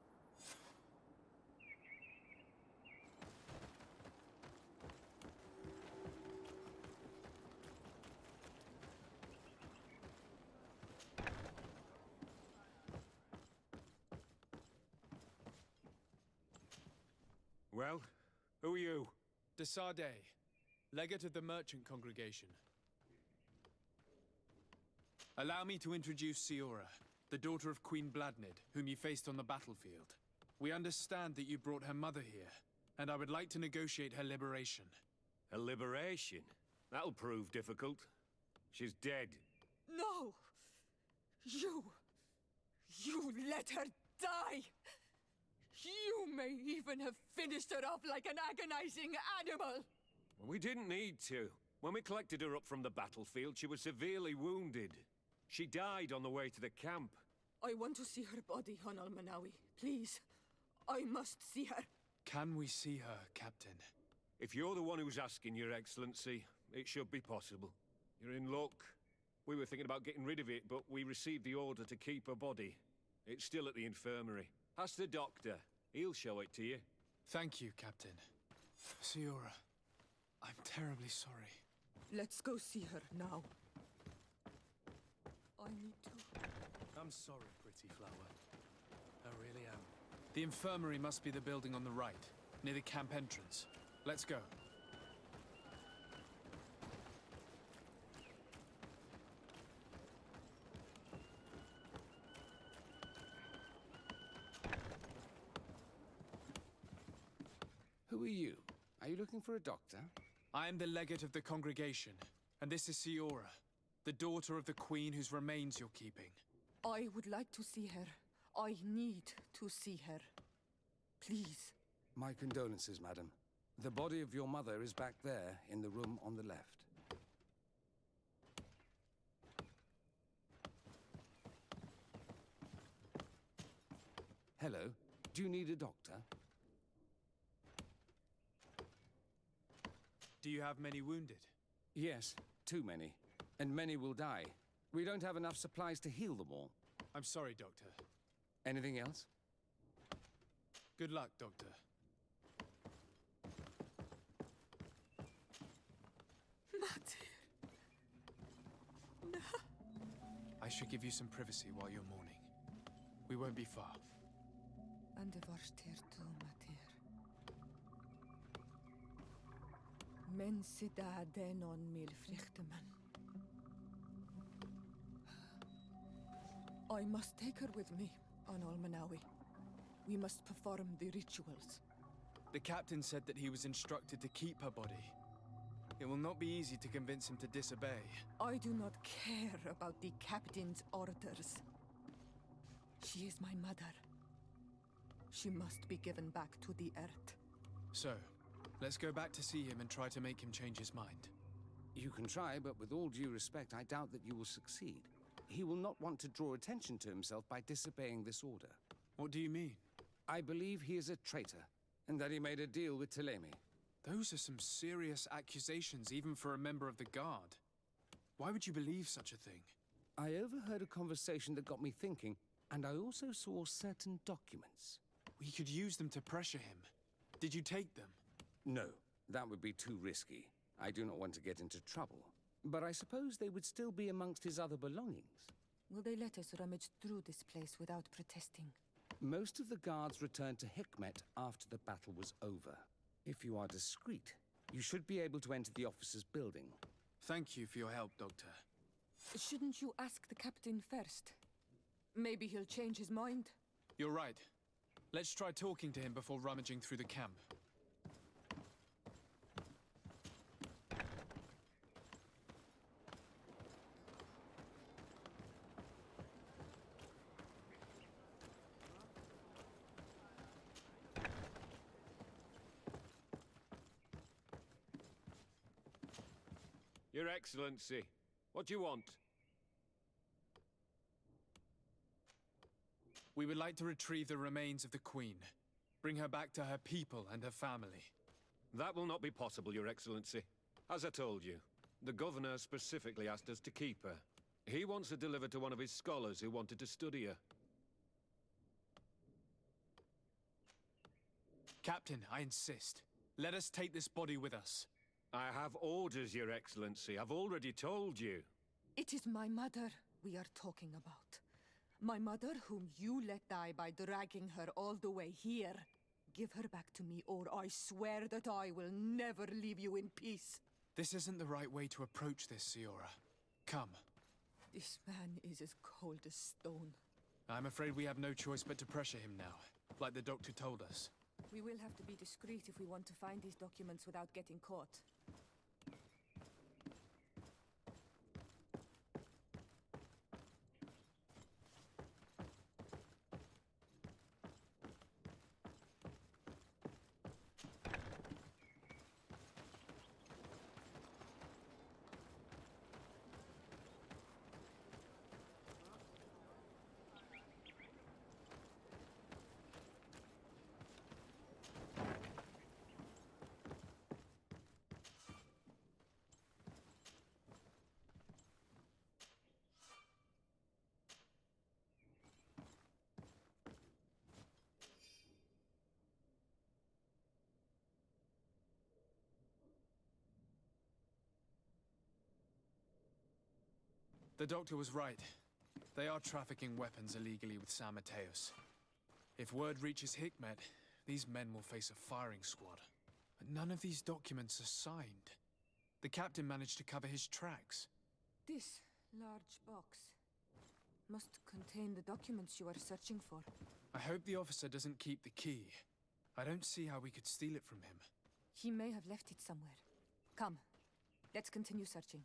Well, who are you? De Sardet, legate of the merchant congregation. Allow me to introduce Siora, the daughter of Queen Bladnid, whom you faced on the battlefield. We understand that you brought her mother here, and I would like to negotiate her liberation. A liberation? That'll prove difficult. She's dead. No! You let her die! You may even have finished her off like an agonizing animal! We didn't need to. When we collected her up from the battlefield, she was severely wounded. She died on the way to the camp. I want to see her body, Honal Manawi. Please. I must see her. Can we see her, Captain? If you're the one who's asking, Your Excellency, it should be possible. You're in luck. We were thinking about getting rid of it, but we received the order to keep her body. It's still at the infirmary. Ask the doctor. He'll show it to you. Thank you, Captain. Siora, I'm terribly sorry. Let's go see her now. I need to... I'm sorry, pretty flower. I really am. The infirmary must be the building on the right, near the camp entrance. Let's go. Who are you? Are you looking for a doctor? I am the legate of the congregation, and this is Siora, the daughter of the queen whose remains you're keeping. I would like to see her. I need to see her. Please. My condolences, madam. The body of your mother is back there, in the room on the left. Hello. Do you need a doctor? Do you have many wounded? Yes, too many. And many will die. We don't have enough supplies to heal them all. I'm sorry, Doctor. Anything else? Good luck, Doctor. Matir. No. I should give you some privacy while you're mourning. We won't be far. And the Varster too, Matir. Men sida den on mil frichteman. I must take her with me, on Almanawi. We must perform the rituals. The captain said that he was instructed to keep her body. It will not be easy to convince him to disobey. I do not care about the captain's orders. She is my mother. She must be given back to the earth. So, let's go back to see him and try to make him change his mind. You can try, but with all due respect, I doubt that you will succeed. He will not want to draw attention to himself by disobeying this order. What do you mean? I believe he is a traitor, and that he made a deal with Telemi. Those are some serious accusations, even for a member of the Guard. Why would you believe such a thing? I overheard a conversation that got me thinking, and I also saw certain documents. We could use them to pressure him. Did you take them? No, that would be too risky. I do not want to get into trouble. But I suppose they would still be amongst his other belongings. Will they let us rummage through this place without protesting? Most of the guards returned to Hikmet after the battle was over. If you are discreet, you should be able to enter the officer's building. Thank you for your help, Doctor. Shouldn't you ask the captain first? Maybe he'll change his mind. You're right. Let's try talking to him before rummaging through the camp. Your Excellency, what do you want? We would like to retrieve the remains of the Queen. Bring her back to her people and her family. That will not be possible, Your Excellency. As I told you, the Governor specifically asked us to keep her. He wants her delivered to one of his scholars who wanted to study her. Captain, I insist. Let us take this body with us. I have orders, Your Excellency. I've already told you. It is my mother we are talking about. My mother whom you let die by dragging her all the way here. Give her back to me, or I swear that I will never leave you in peace. This isn't the right way to approach this, Siora. Come. This man is as cold as stone. I'm afraid we have no choice but to pressure him now, like the doctor told us. We will have to be discreet if we want to find these documents without getting caught. The doctor was right. They are trafficking weapons illegally with San Mateos. If word reaches Hikmet, these men will face a firing squad. But none of these documents are signed. The captain managed to cover his tracks. This large box must contain the documents you are searching for. I hope the officer doesn't keep the key. I don't see how we could steal it from him. He may have left it somewhere. Come, let's continue searching.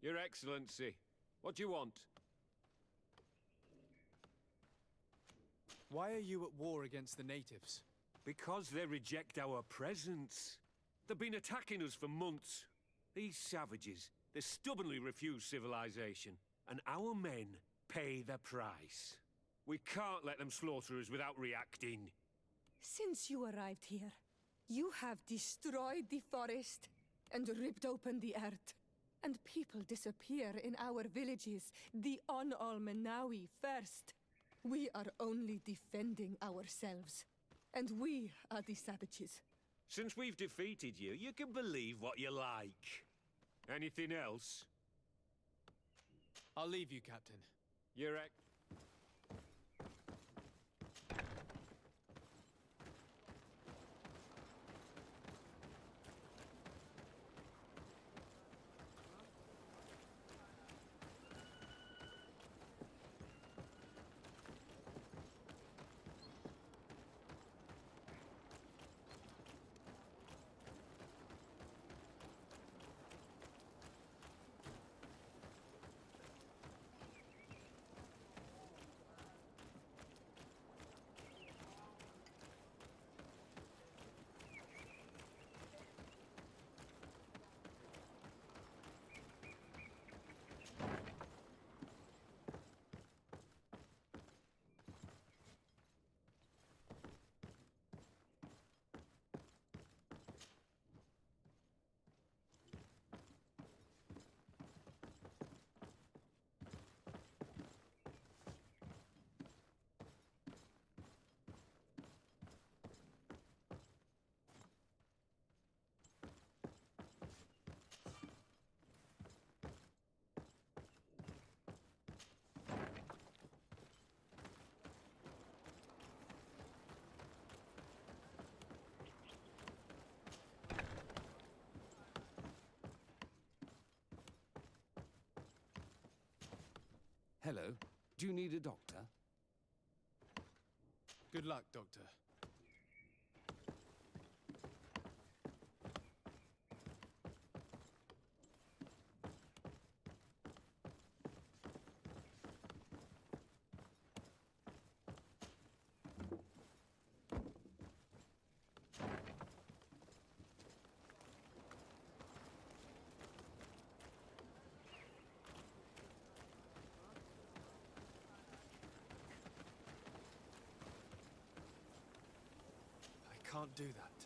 Your Excellency, what do you want? Why are you at war against the natives? Because they reject our presence. They've been attacking us for months. These savages, they stubbornly refuse civilization, and our men pay the price. We can't let them slaughter us without reacting. Since you arrived here, you have destroyed the forest and ripped open the earth. And people disappear in our villages, the Onalmenawi first. We are only defending ourselves. And we are the savages. Since we've defeated you, you can believe what you like. Anything else? I'll leave you, Captain. You're Hello. Do you need a doctor? Good luck, Doctor. I can't do that.